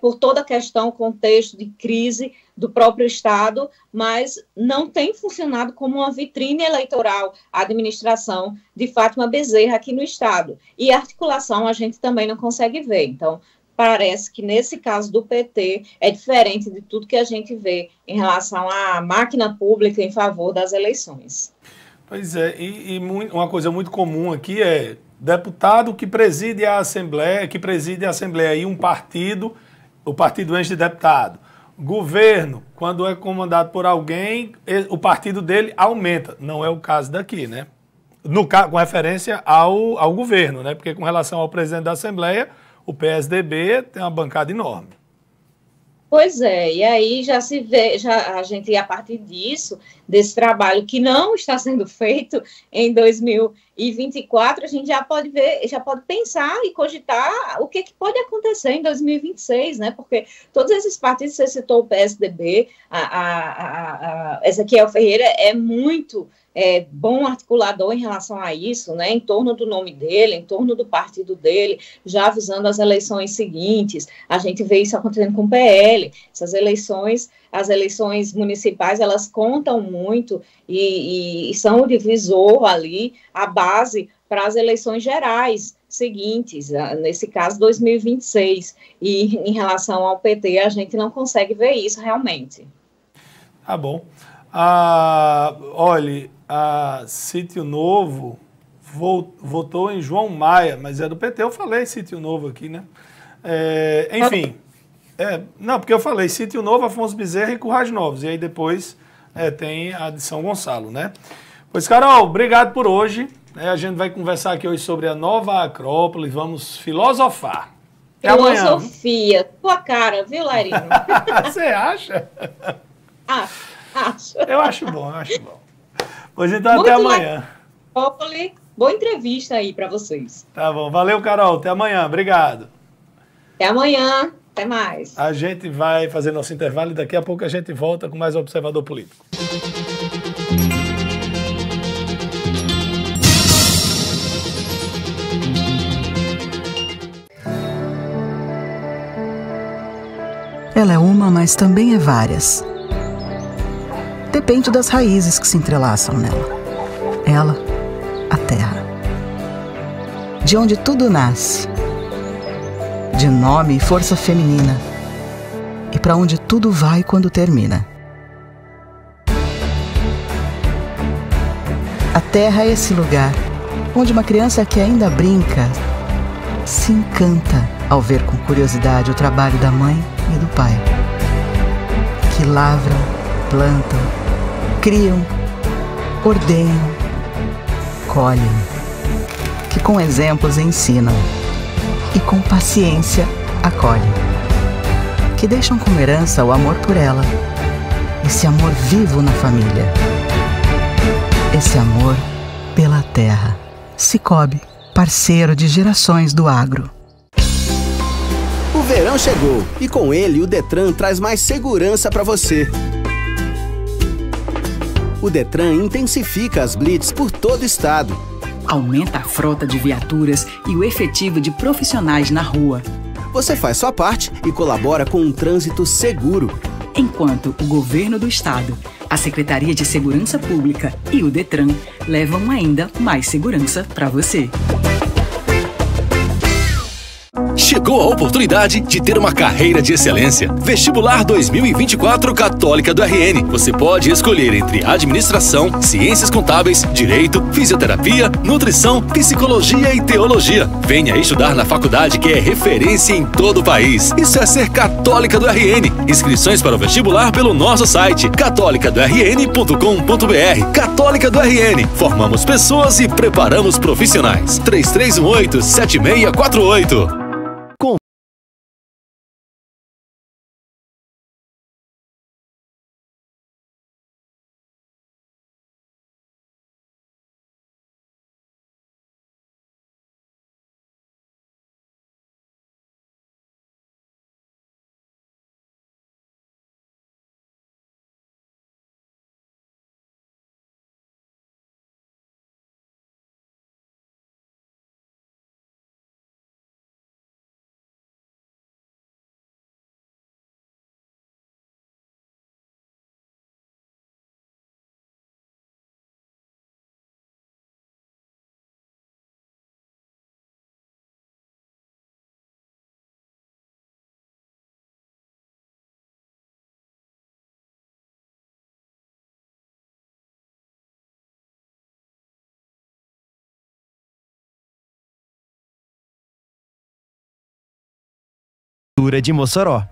por toda a questão, contexto de crise do próprio Estado, mas não tem funcionado como uma vitrine eleitoral a administração de Fátima Bezerra aqui no Estado. E a articulação a gente também não consegue ver. Então, parece que nesse caso do PT é diferente de tudo que a gente vê em relação à máquina pública em favor das eleições. Pois é, uma coisa muito comum aqui é deputado que preside a Assembleia, e um partido, o partido enche de deputado. Governo, quando é comandado por alguém, o partido dele aumenta. Não é o caso daqui, né? Com referência ao governo, né? Porque com relação ao presidente da Assembleia, o PSDB tem uma bancada enorme. Pois é, e aí já se vê, a gente, a partir disso, desse trabalho que não está sendo feito em 2024, a gente já pode ver, já pode pensar e cogitar o que pode acontecer em 2026, né? Porque todos esses partidos, você citou o PSDB, Ezequiel Ferreira é muito bom articulador em relação a isso, né, em torno do nome dele, em torno do partido dele, já avisando as eleições seguintes. A gente vê isso acontecendo com o PL, essas eleições, as eleições municipais, elas contam muito e são o divisor ali, a base para as eleições gerais seguintes, nesse caso 2026, e em relação ao PT a gente não consegue ver isso realmente. Tá bom. Olha, a Sítio Novo votou em João Maia, mas é do PT. Eu falei Sítio Novo aqui, né? Enfim, não, porque eu falei Sítio Novo, Afonso Bezerra e Currais Novos. E aí depois tem a de São Gonçalo, né? Pois, Carol, obrigado por hoje. A gente vai conversar aqui hoje sobre a nova Acrópole. Vamos filosofar. Até amanhã. Filosofia. Tua cara, viu, Larinho? Você acha? Acho. Eu acho bom, Pois então, até amanhã. Acrópole. Boa entrevista aí para vocês. Tá bom. Valeu, Carol. Até amanhã. Obrigado. Até amanhã. Até mais. A gente vai fazer nosso intervalo e daqui a pouco a gente volta com mais Observador Político. Ela é uma, mas também é várias. Depende das raízes que se entrelaçam nela. Ela, a terra. De onde tudo nasce. De nome e força feminina. E para onde tudo vai quando termina. A terra é esse lugar onde uma criança que ainda brinca se encanta ao ver com curiosidade o trabalho da mãe e do pai, que lavram, plantam, criam, ordenham, colhem, que com exemplos ensinam e com paciência acolhem, que deixam como herança o amor por ela, esse amor vivo na família, esse amor pela terra. Cicobi, parceiro de gerações do agro. O verão chegou e com ele o Detran traz mais segurança para você. O Detran intensifica as blitz por todo o estado. Aumenta a frota de viaturas e o efetivo de profissionais na rua. Você faz sua parte e colabora com um trânsito seguro. Enquanto o governo do estado, a Secretaria de Segurança Pública e o Detran levam ainda mais segurança para você. Chegou a oportunidade de ter uma carreira de excelência. Vestibular 2024 Católica do RN. Você pode escolher entre administração, ciências contábeis, direito, fisioterapia, nutrição, psicologia e teologia. Venha estudar na faculdade que é referência em todo o país. Isso é ser Católica do RN. Inscrições para o vestibular pelo nosso site catolicadorn.com.br. Católica do RN. Formamos pessoas e preparamos profissionais. 3318-7648. De Mossoró.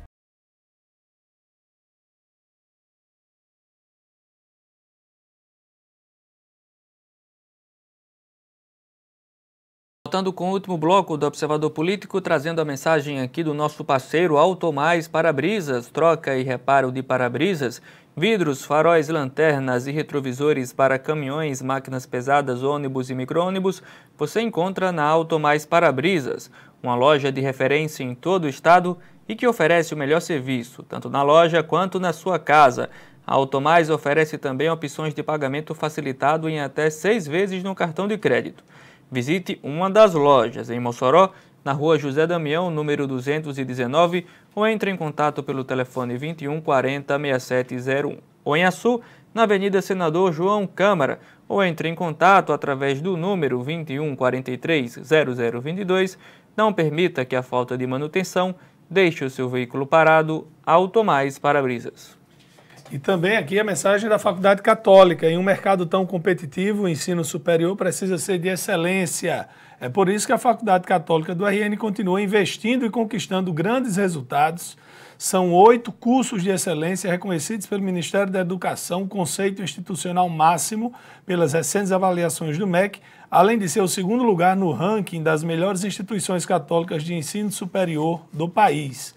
Voltando com o último bloco do Observador Político, trazendo a mensagem aqui do nosso parceiro Automais Para-Brisas, troca e reparo de para-brisas, vidros, faróis, lanternas e retrovisores para caminhões, máquinas pesadas, ônibus e micro-ônibus, você encontra na Automais Para-Brisas, uma loja de referência em todo o estado e que oferece o melhor serviço, tanto na loja quanto na sua casa. A Automais oferece também opções de pagamento facilitado em até 6 vezes no cartão de crédito. Visite uma das lojas em Mossoró, na rua José Damião, número 219, ou entre em contato pelo telefone 21 40 6701. Ou em Açu, na Avenida Senador João Câmara, ou entre em contato através do número 21 43 0022. Não permita que a falta de manutenção deixe o seu veículo parado. Automais Para-Brisas. E também aqui a mensagem da Faculdade Católica. Em um mercado tão competitivo, o ensino superior precisa ser de excelência. É por isso que a Faculdade Católica do RN continua investindo e conquistando grandes resultados. São 8 cursos de excelência reconhecidos pelo Ministério da Educação, conceito institucional máximo pelas recentes avaliações do MEC, além de ser o 2º lugar no ranking das melhores instituições católicas de ensino superior do país.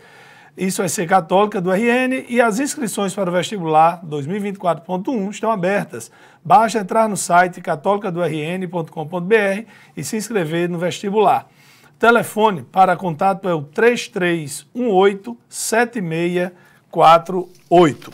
Isso é ser católica do RN e as inscrições para o vestibular 2024.1 estão abertas. Basta entrar no site catolicadorn.com.br e se inscrever no vestibular. O telefone para contato é o 3318-7648.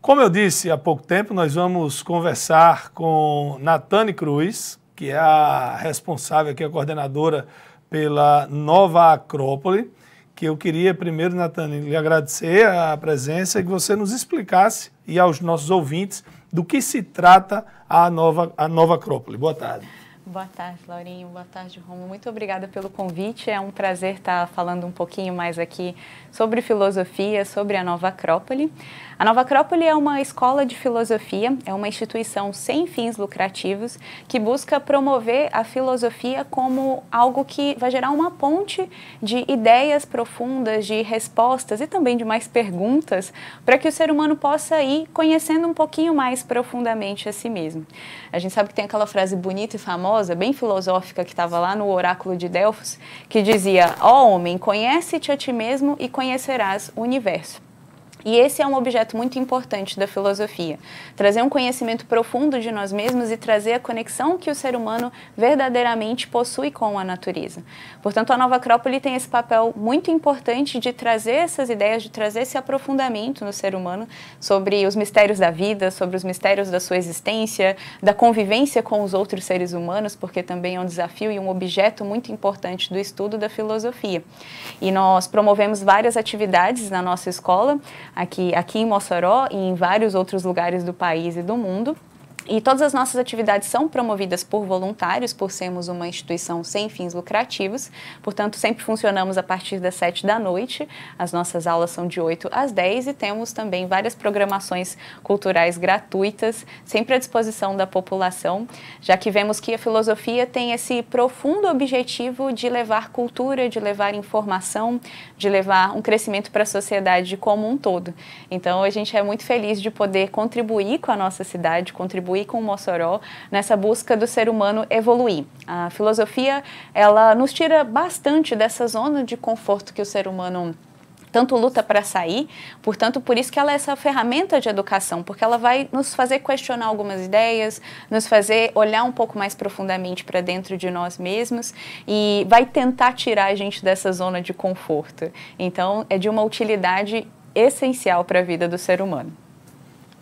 Como eu disse há pouco tempo, nós vamos conversar com Natane Cruz, que é a responsável aqui, a coordenadora pela Nova Acrópole, que eu queria primeiro, Natane, lhe agradecer a presença e que você nos explicasse e aos nossos ouvintes do que se trata a Nova Acrópole. Boa tarde. Boa tarde, Laurinho. Boa tarde, Romo. Muito obrigada pelo convite. É um prazer estar falando um pouquinho mais aqui sobre filosofia, sobre a Nova Acrópole. A Nova Acrópole é uma escola de filosofia, é uma instituição sem fins lucrativos que busca promover a filosofia como algo que vai gerar uma ponte de ideias profundas, de respostas e também de mais perguntas para que o ser humano possa ir conhecendo um pouquinho mais profundamente a si mesmo. A gente sabe que tem aquela frase bonita e famosa, bem filosófica, que estava lá no oráculo de Delfos, que dizia: ó homem, conhece-te a ti mesmo e conhecerás o universo. E esse é um objeto muito importante da filosofia, trazer um conhecimento profundo de nós mesmos e trazer a conexão que o ser humano verdadeiramente possui com a natureza. Portanto, a Nova Acrópole tem esse papel muito importante de trazer essas ideias, de trazer esse aprofundamento no ser humano sobre os mistérios da vida, sobre os mistérios da sua existência, da convivência com os outros seres humanos, porque também é um desafio e um objeto muito importante do estudo da filosofia. E nós promovemos várias atividades na nossa escola, aqui em Mossoró e em vários outros lugares do país e do mundo. E todas as nossas atividades são promovidas por voluntários, por sermos uma instituição sem fins lucrativos. Portanto, sempre funcionamos a partir das 7 da noite. As nossas aulas são de 8 às 10 e temos também várias programações culturais gratuitas, sempre à disposição da população, já que vemos que a filosofia tem esse profundo objetivo de levar cultura, de levar informação, de levar um crescimento para a sociedade como um todo. Então, a gente é muito feliz de poder contribuir com a nossa cidade, contribuir com o Mossoró nessa busca do ser humano evoluir. A filosofia, ela nos tira bastante dessa zona de conforto que o ser humano tanto luta para sair, portanto, por isso que ela é essa ferramenta de educação, porque ela vai nos fazer questionar algumas ideias, nos fazer olhar um pouco mais profundamente para dentro de nós mesmos e vai tentar tirar a gente dessa zona de conforto. Então, é de uma utilidade essencial para a vida do ser humano.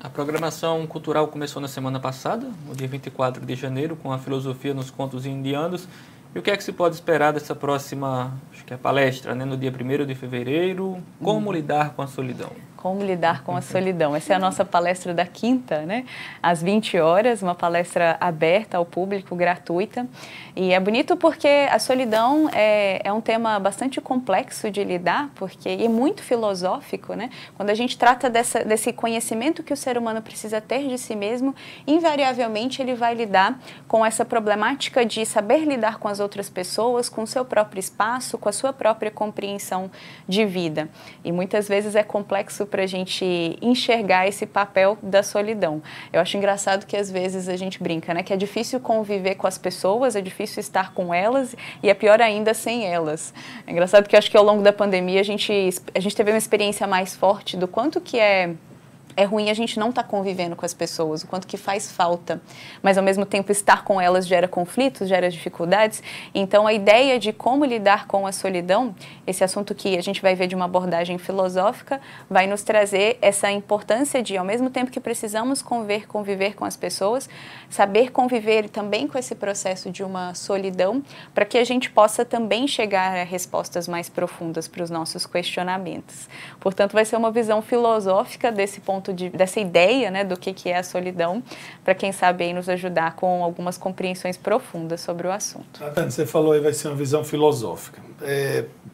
A programação cultural começou na semana passada, no dia 24 de janeiro, com a filosofia nos contos indianos. E o que é que se pode esperar dessa próxima, acho que é palestra, né, no dia 1º de fevereiro? Como lidar com a solidão? Como lidar com a solidão. Essa é a nossa palestra da quinta, né? Às 20 horas, uma palestra aberta ao público, gratuita. E é bonito porque a solidão é um tema bastante complexo de lidar, porque é muito filosófico, né? Quando a gente trata desse conhecimento que o ser humano precisa ter de si mesmo, invariavelmente ele vai lidar com essa problemática de saber lidar com as outras pessoas, com o seu próprio espaço, com a sua própria compreensão de vida. E muitas vezes é complexo para a gente enxergar esse papel da solidão. Eu acho engraçado que às vezes a gente brinca, né? Que é difícil conviver com as pessoas, é difícil estar com elas e é pior ainda sem elas. É engraçado que eu acho que ao longo da pandemia a gente teve uma experiência mais forte do quanto que é ruim a gente não estar convivendo com as pessoas, o quanto que faz falta, mas ao mesmo tempo estar com elas gera conflitos, gera dificuldades. Então a ideia de como lidar com a solidão, esse assunto que a gente vai ver de uma abordagem filosófica, vai nos trazer essa importância de, ao mesmo tempo que precisamos conviver com as pessoas, saber conviver também com esse processo de uma solidão, para que a gente possa também chegar a respostas mais profundas para os nossos questionamentos. Portanto, vai ser uma visão filosófica desse ponto dessa ideia, né, do que é a solidão, para quem sabe aí nos ajudar com algumas compreensões profundas sobre o assunto. Você falou aí vai ser uma visão filosófica.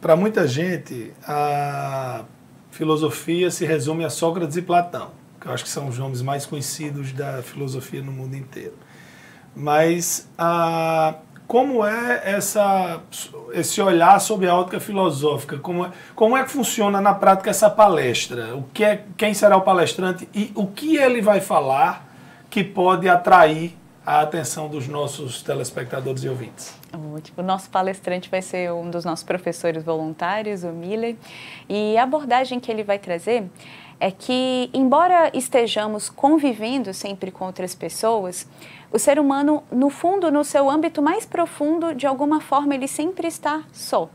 Para muita gente, a filosofia se resume a Sócrates e Platão. que eu acho que são os nomes mais conhecidos da filosofia no mundo inteiro. Mas como é esse olhar sobre a ótica filosófica? Como é que funciona na prática essa palestra? Quem será o palestrante e o que ele vai falar que pode atrair a atenção dos nossos telespectadores e ouvintes? O nosso palestrante vai ser um dos nossos professores voluntários, o Miller, e a abordagem que ele vai trazer é que, embora estejamos convivendo sempre com outras pessoas, o ser humano, no fundo, no seu âmbito mais profundo, de alguma forma, ele sempre está só.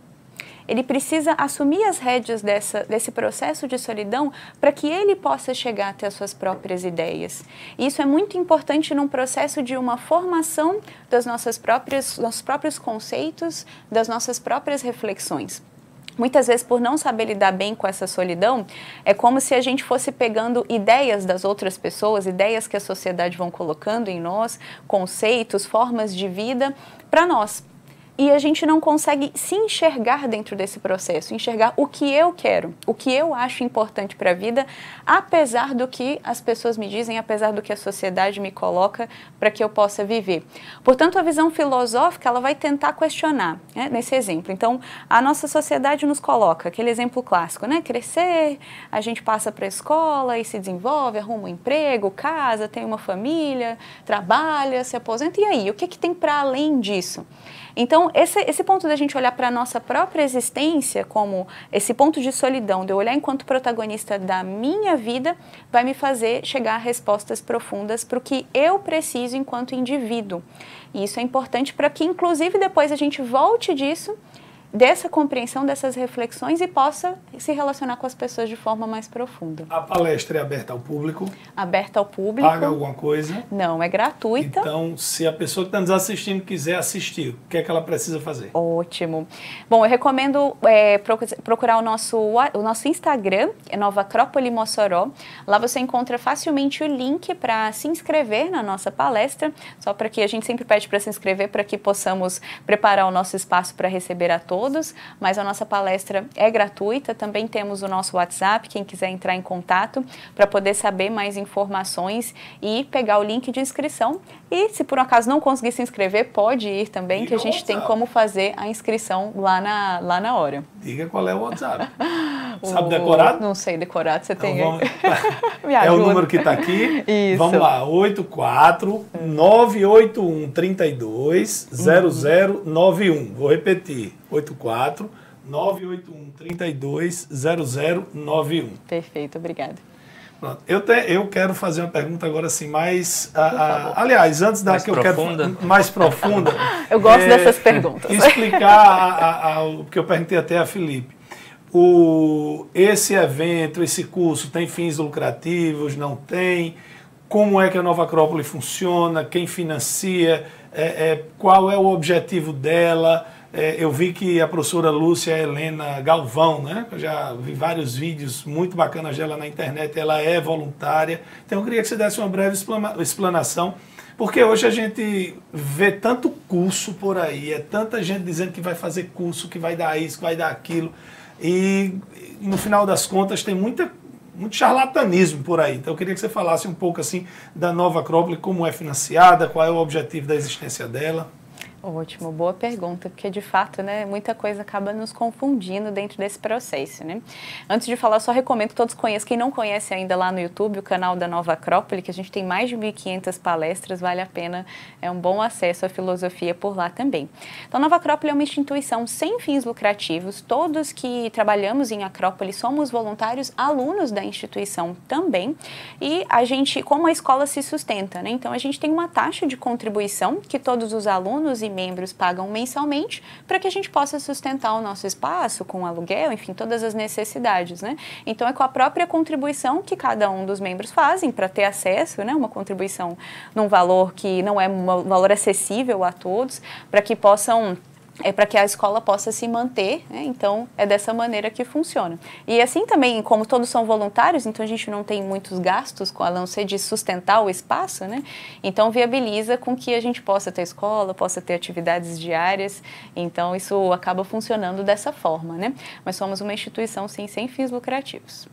Ele precisa assumir as rédeas desse processo de solidão para que ele possa chegar até as suas próprias ideias. E isso é muito importante num processo de uma formação dos nossos próprios conceitos, das nossas próprias reflexões. Muitas vezes, por não saber lidar bem com essa solidão, é como se a gente fosse pegando ideias das outras pessoas, ideias que a sociedade vão colocando em nós, conceitos, formas de vida, para nós. E a gente não consegue se enxergar dentro desse processo, enxergar o que eu quero, o que eu acho importante para a vida, apesar do que as pessoas me dizem, apesar do que a sociedade me coloca para que eu possa viver. Portanto, a visão filosófica, ela vai tentar questionar, né, nesse exemplo. Então, a nossa sociedade nos coloca aquele exemplo clássico, né? Crescer, a gente passa para a escola e se desenvolve, arruma um emprego, casa, tem uma família, trabalha, se aposenta. E aí, o que tem para além disso? Então, esse ponto da gente olhar para a nossa própria existência, como esse ponto de solidão, de eu olhar enquanto protagonista da minha vida, vai me fazer chegar a respostas profundas para o que eu preciso enquanto indivíduo. E isso é importante para que, inclusive, depois a gente volte disso, dessa compreensão, dessas reflexões e possa se relacionar com as pessoas de forma mais profunda. A palestra é aberta ao público? Aberta ao público. Paga alguma coisa? Não, é gratuita. Então, se a pessoa que está nos assistindo quiser assistir, o que é que ela precisa fazer? Ótimo. Bom, eu recomendo procurar o nosso Instagram, é Nova Acrópole Mossoró. Lá você encontra facilmente o link para se inscrever na nossa palestra, só para que a gente sempre pede para se inscrever, para que possamos preparar o nosso espaço para receber a todos. Mas a nossa palestra é gratuita, também temos o nosso WhatsApp, quem quiser entrar em contato para poder saber mais informações e pegar o link de inscrição. E se por um acaso não conseguir se inscrever, pode ir também, que a gente tem como fazer a inscrição lá na hora. Diga qual é o WhatsApp. Sabe decorado? Não sei decorado, você então tem vamos... Me ajuda. É o número que está aqui. Isso. Vamos lá, 84-981 32 0091. Vou repetir, 84-981 32 0091. Perfeito, obrigada. Pronto. Eu quero fazer uma pergunta agora assim, mais... aliás, antes da que eu quero... Mais profunda. Eu gosto dessas perguntas. Explicar o que eu perguntei até a Felipe. Esse evento, esse curso, tem fins lucrativos, não tem? Como é que a Nova Acrópole funciona? Quem financia? Qual é o objetivo dela? Eu vi que a professora Lúcia Helena Galvão, né? Eu já vi vários vídeos muito bacanas dela na internet, ela é voluntária. Então eu queria que você desse uma breve explanação, porque hoje a gente vê tanto curso por aí, é tanta gente dizendo que vai fazer curso, que vai dar isso, que vai dar aquilo, e no final das contas tem muito charlatanismo por aí. Então eu queria que você falasse um pouco assim da Nova Acrópole, como é financiada, qual é o objetivo da existência dela. Ótimo, boa pergunta, porque de fato, né, muita coisa acaba nos confundindo dentro desse processo, né? Antes de falar, só recomendo que todos conheçam, quem não conhece ainda lá no YouTube, o canal da Nova Acrópole, que a gente tem mais de 1.500 palestras, vale a pena, é um bom acesso à filosofia por lá também. Então, a Nova Acrópole é uma instituição sem fins lucrativos, todos que trabalhamos em Acrópole somos voluntários, alunos da instituição também, e a gente, como a escola se sustenta, né? Então, a gente tem uma taxa de contribuição que todos os alunos e membros pagam mensalmente para que a gente possa sustentar o nosso espaço com aluguel, enfim, todas as necessidades, né? Então é com a própria contribuição que cada um dos membros fazem para ter acesso, né? Uma contribuição num valor que não é um valor acessível a todos, para que possam para que a escola possa se manter, né? Então é dessa maneira que funciona. E assim também, como todos são voluntários, então a gente não tem muitos gastos, a não ser de sustentar o espaço, né? Então viabiliza com que a gente possa ter escola, possa ter atividades diárias, então isso acaba funcionando dessa forma, né? Mas somos uma instituição, sim, sem fins lucrativos.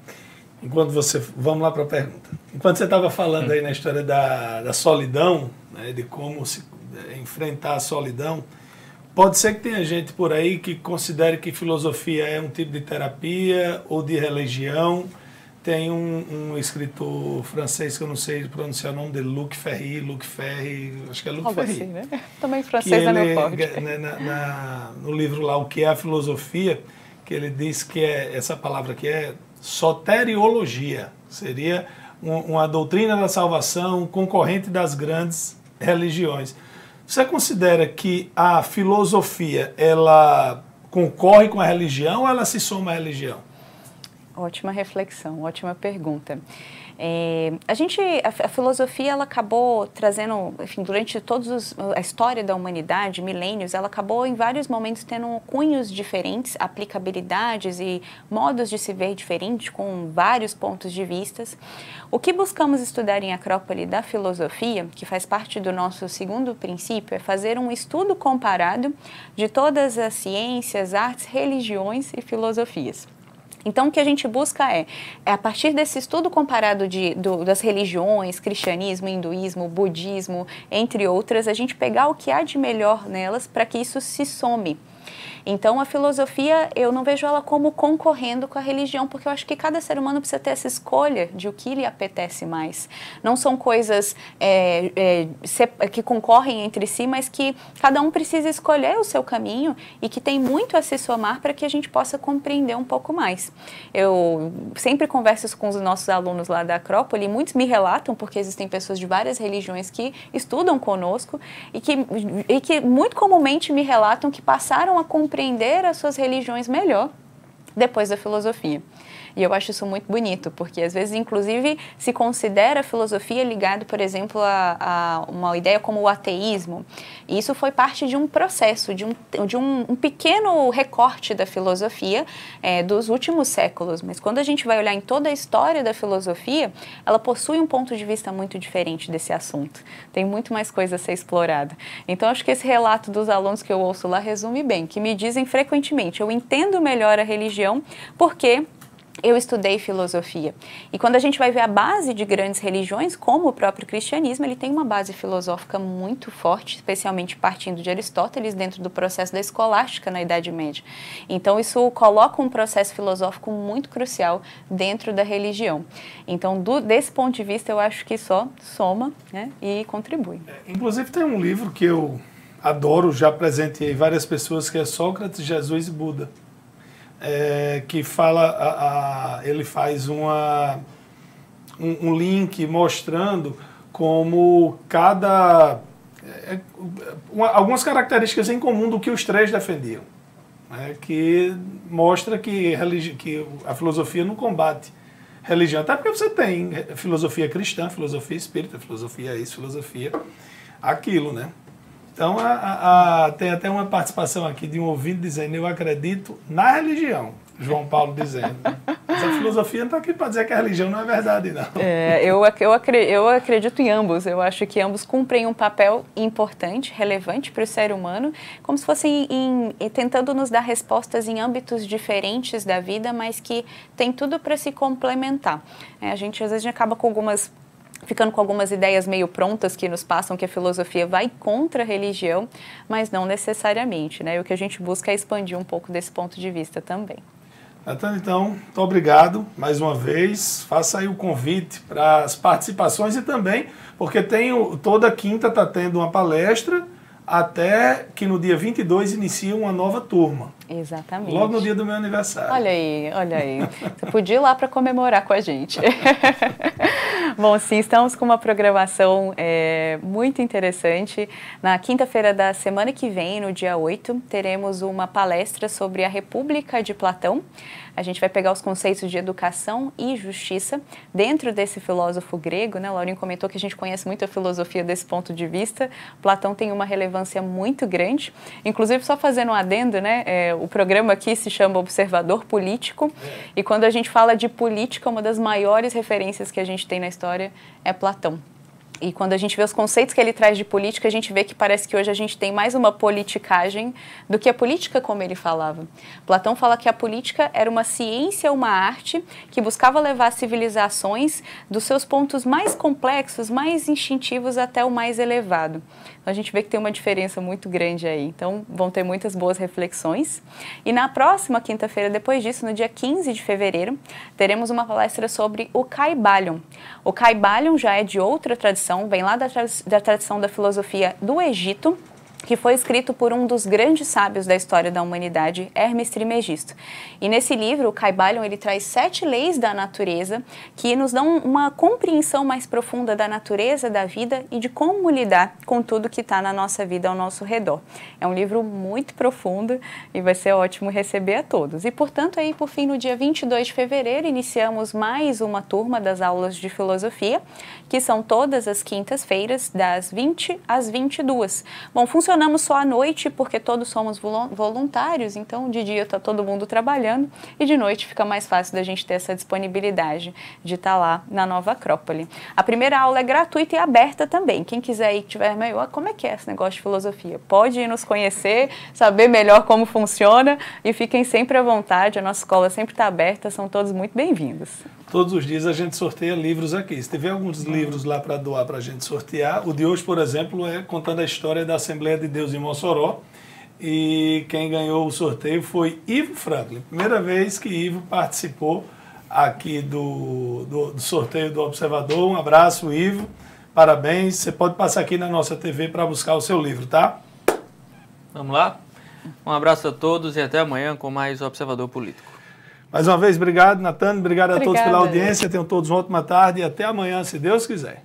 Vamos lá para a pergunta. Enquanto você estava falando aí na história da solidão, né, de como enfrentar a solidão, pode ser que tenha gente por aí que considere que filosofia é um tipo de terapia ou de religião. Tem um escritor francês que eu não sei pronunciar o nome dele, Luc Ferry, acho que é Luc Ferry. Assim, né? Também francês é meu forte. No livro lá, O que é a Filosofia, que ele diz que essa palavra aqui é soteriologia, seria uma doutrina da salvação concorrente das grandes religiões. Você considera que a filosofia, ela concorre com a religião ou ela se soma à religião? Ótima reflexão, ótima pergunta. A filosofia, ela acabou trazendo, enfim, durante a história da humanidade, milênios, ela acabou em vários momentos tendo cunhos diferentes, aplicabilidades e modos de se ver diferentes, com vários pontos de vista. O que buscamos estudar em Acrópole da filosofia, que faz parte do nosso segundo princípio, é fazer um estudo comparado de todas as ciências, artes, religiões e filosofias. Então, o que a gente busca é a partir desse estudo comparado das religiões, cristianismo, hinduísmo, budismo, entre outras, a gente pegar o que há de melhor nelas para que isso se some. Então, a filosofia, eu não vejo ela como concorrendo com a religião, porque eu acho que cada ser humano precisa ter essa escolha de o que lhe apetece mais. Não são coisas que concorrem entre si, mas que cada um precisa escolher o seu caminho e que tem muito a se somar para que a gente possa compreender um pouco mais. Eu sempre converso com os nossos alunos lá da Acrópole e muitos me relatam, porque existem pessoas de várias religiões que estudam conosco e que muito comumente me relatam que passaram a compreender as suas religiões melhor depois da filosofia. E eu acho isso muito bonito, porque às vezes, inclusive, se considera a filosofia ligado, por exemplo, a uma ideia como o ateísmo. E isso foi parte de um processo, de um pequeno recorte da filosofia dos últimos séculos. Mas quando a gente vai olhar em toda a história da filosofia, ela possui um ponto de vista muito diferente desse assunto. Tem muito mais coisa a ser explorada. Então, acho que esse relato dos alunos que eu ouço lá resume bem, que me dizem frequentemente, eu entendo melhor a religião porque eu estudei filosofia. E quando a gente vai ver a base de grandes religiões, como o próprio cristianismo, ele tem uma base filosófica muito forte, especialmente partindo de Aristóteles, dentro do processo da escolástica na Idade Média. Então, isso coloca um processo filosófico muito crucial dentro da religião. Então, desse ponto de vista, eu acho que só soma, né, e contribui. Inclusive, tem um livro que eu adoro, já apresentei várias pessoas, que é Sócrates, Jesus e Buda. Que fala, ele faz um link mostrando como algumas características em comum do que os três defendiam, né, que mostra que a filosofia não combate religião, até porque você tem filosofia cristã, filosofia espírita, filosofia isso, filosofia aquilo, né? Então, tem até uma participação aqui de um ouvinte dizendo, eu acredito na religião, João Paulo dizendo. Mas a filosofia não está aqui para dizer que a religião não é verdade, não. Eu acredito em ambos. Eu acho que ambos cumprem um papel importante, relevante para o ser humano, como se fossem tentando nos dar respostas em âmbitos diferentes da vida, mas que tem tudo para se complementar. A gente, às vezes, acaba ficando com algumas ideias meio prontas que nos passam que a filosofia vai contra a religião, mas não necessariamente, né? E o que a gente busca é expandir um pouco desse ponto de vista também. Natan, então, muito obrigado mais uma vez. Faça aí o convite para as participações e também, porque toda quinta está tendo uma palestra, até que no dia 22 inicia uma nova turma. Exatamente. Logo no dia do meu aniversário. Olha aí. Você podia ir lá para comemorar com a gente. Bom, sim, estamos com uma programação muito interessante. Na quinta-feira da semana que vem, no dia 8, teremos uma palestra sobre a República de Platão. A gente vai pegar os conceitos de educação e justiça dentro desse filósofo grego, né? Laurinho comentou que a gente conhece muito a filosofia desse ponto de vista. Platão tem uma relevância muito grande. Inclusive, só fazendo um adendo, né? O programa aqui se chama Observador Político. E quando a gente fala de política, uma das maiores referências que a gente tem na história é Platão. E quando a gente vê os conceitos que ele traz de política, a gente vê que parece que hoje a gente tem mais uma politicagem do que a política como ele falava. Platão fala que a política era uma ciência, uma arte, que buscava levar civilizações dos seus pontos mais complexos, mais instintivos até o mais elevado. Então, a gente vê que tem uma diferença muito grande aí. Então, vão ter muitas boas reflexões. E na próxima quinta-feira, depois disso, no dia 15 de fevereiro, teremos uma palestra sobre o Kybalion. O Kybalion já é de outra tradição, vem lá da tradição da filosofia do Egito, que foi escrito por um dos grandes sábios da história da humanidade, Hermes Trismegisto. E nesse livro, o Kybalion, ele traz 7 leis da natureza que nos dão uma compreensão mais profunda da natureza, da vida e de como lidar com tudo que está na nossa vida ao nosso redor. É um livro muito profundo e vai ser ótimo receber a todos. E, portanto, aí, por fim, no dia 22 de fevereiro, iniciamos mais uma turma das aulas de filosofia, que são todas as quintas-feiras, das 20 às 22. Bom, funcionamos só à noite, porque todos somos voluntários, então de dia está todo mundo trabalhando e de noite fica mais fácil da gente ter essa disponibilidade de estar lá na Nova Acrópole. A primeira aula é gratuita e aberta também. Quem quiser ir, tiver meio, como é que é esse negócio de filosofia? Pode ir nos conhecer, saber melhor como funciona e fiquem sempre à vontade. A nossa escola sempre está aberta, são todos muito bem-vindos. Todos os dias a gente sorteia livros aqui. Se tiver alguns livros lá para doar para a gente sortear, o de hoje, por exemplo, é contando a história da Assembleia de Deus em Mossoró. E quem ganhou o sorteio foi Ivo Franklin. Primeira vez que Ivo participou aqui do sorteio do Observador. Um abraço, Ivo. Parabéns. Você pode passar aqui na nossa TV para buscar o seu livro, tá? Vamos lá? Um abraço a todos e até amanhã com mais Observador Político. Mais uma vez, obrigado, Natane. Obrigado a todos pela audiência. Tenham todos uma ótima tarde e até amanhã, se Deus quiser.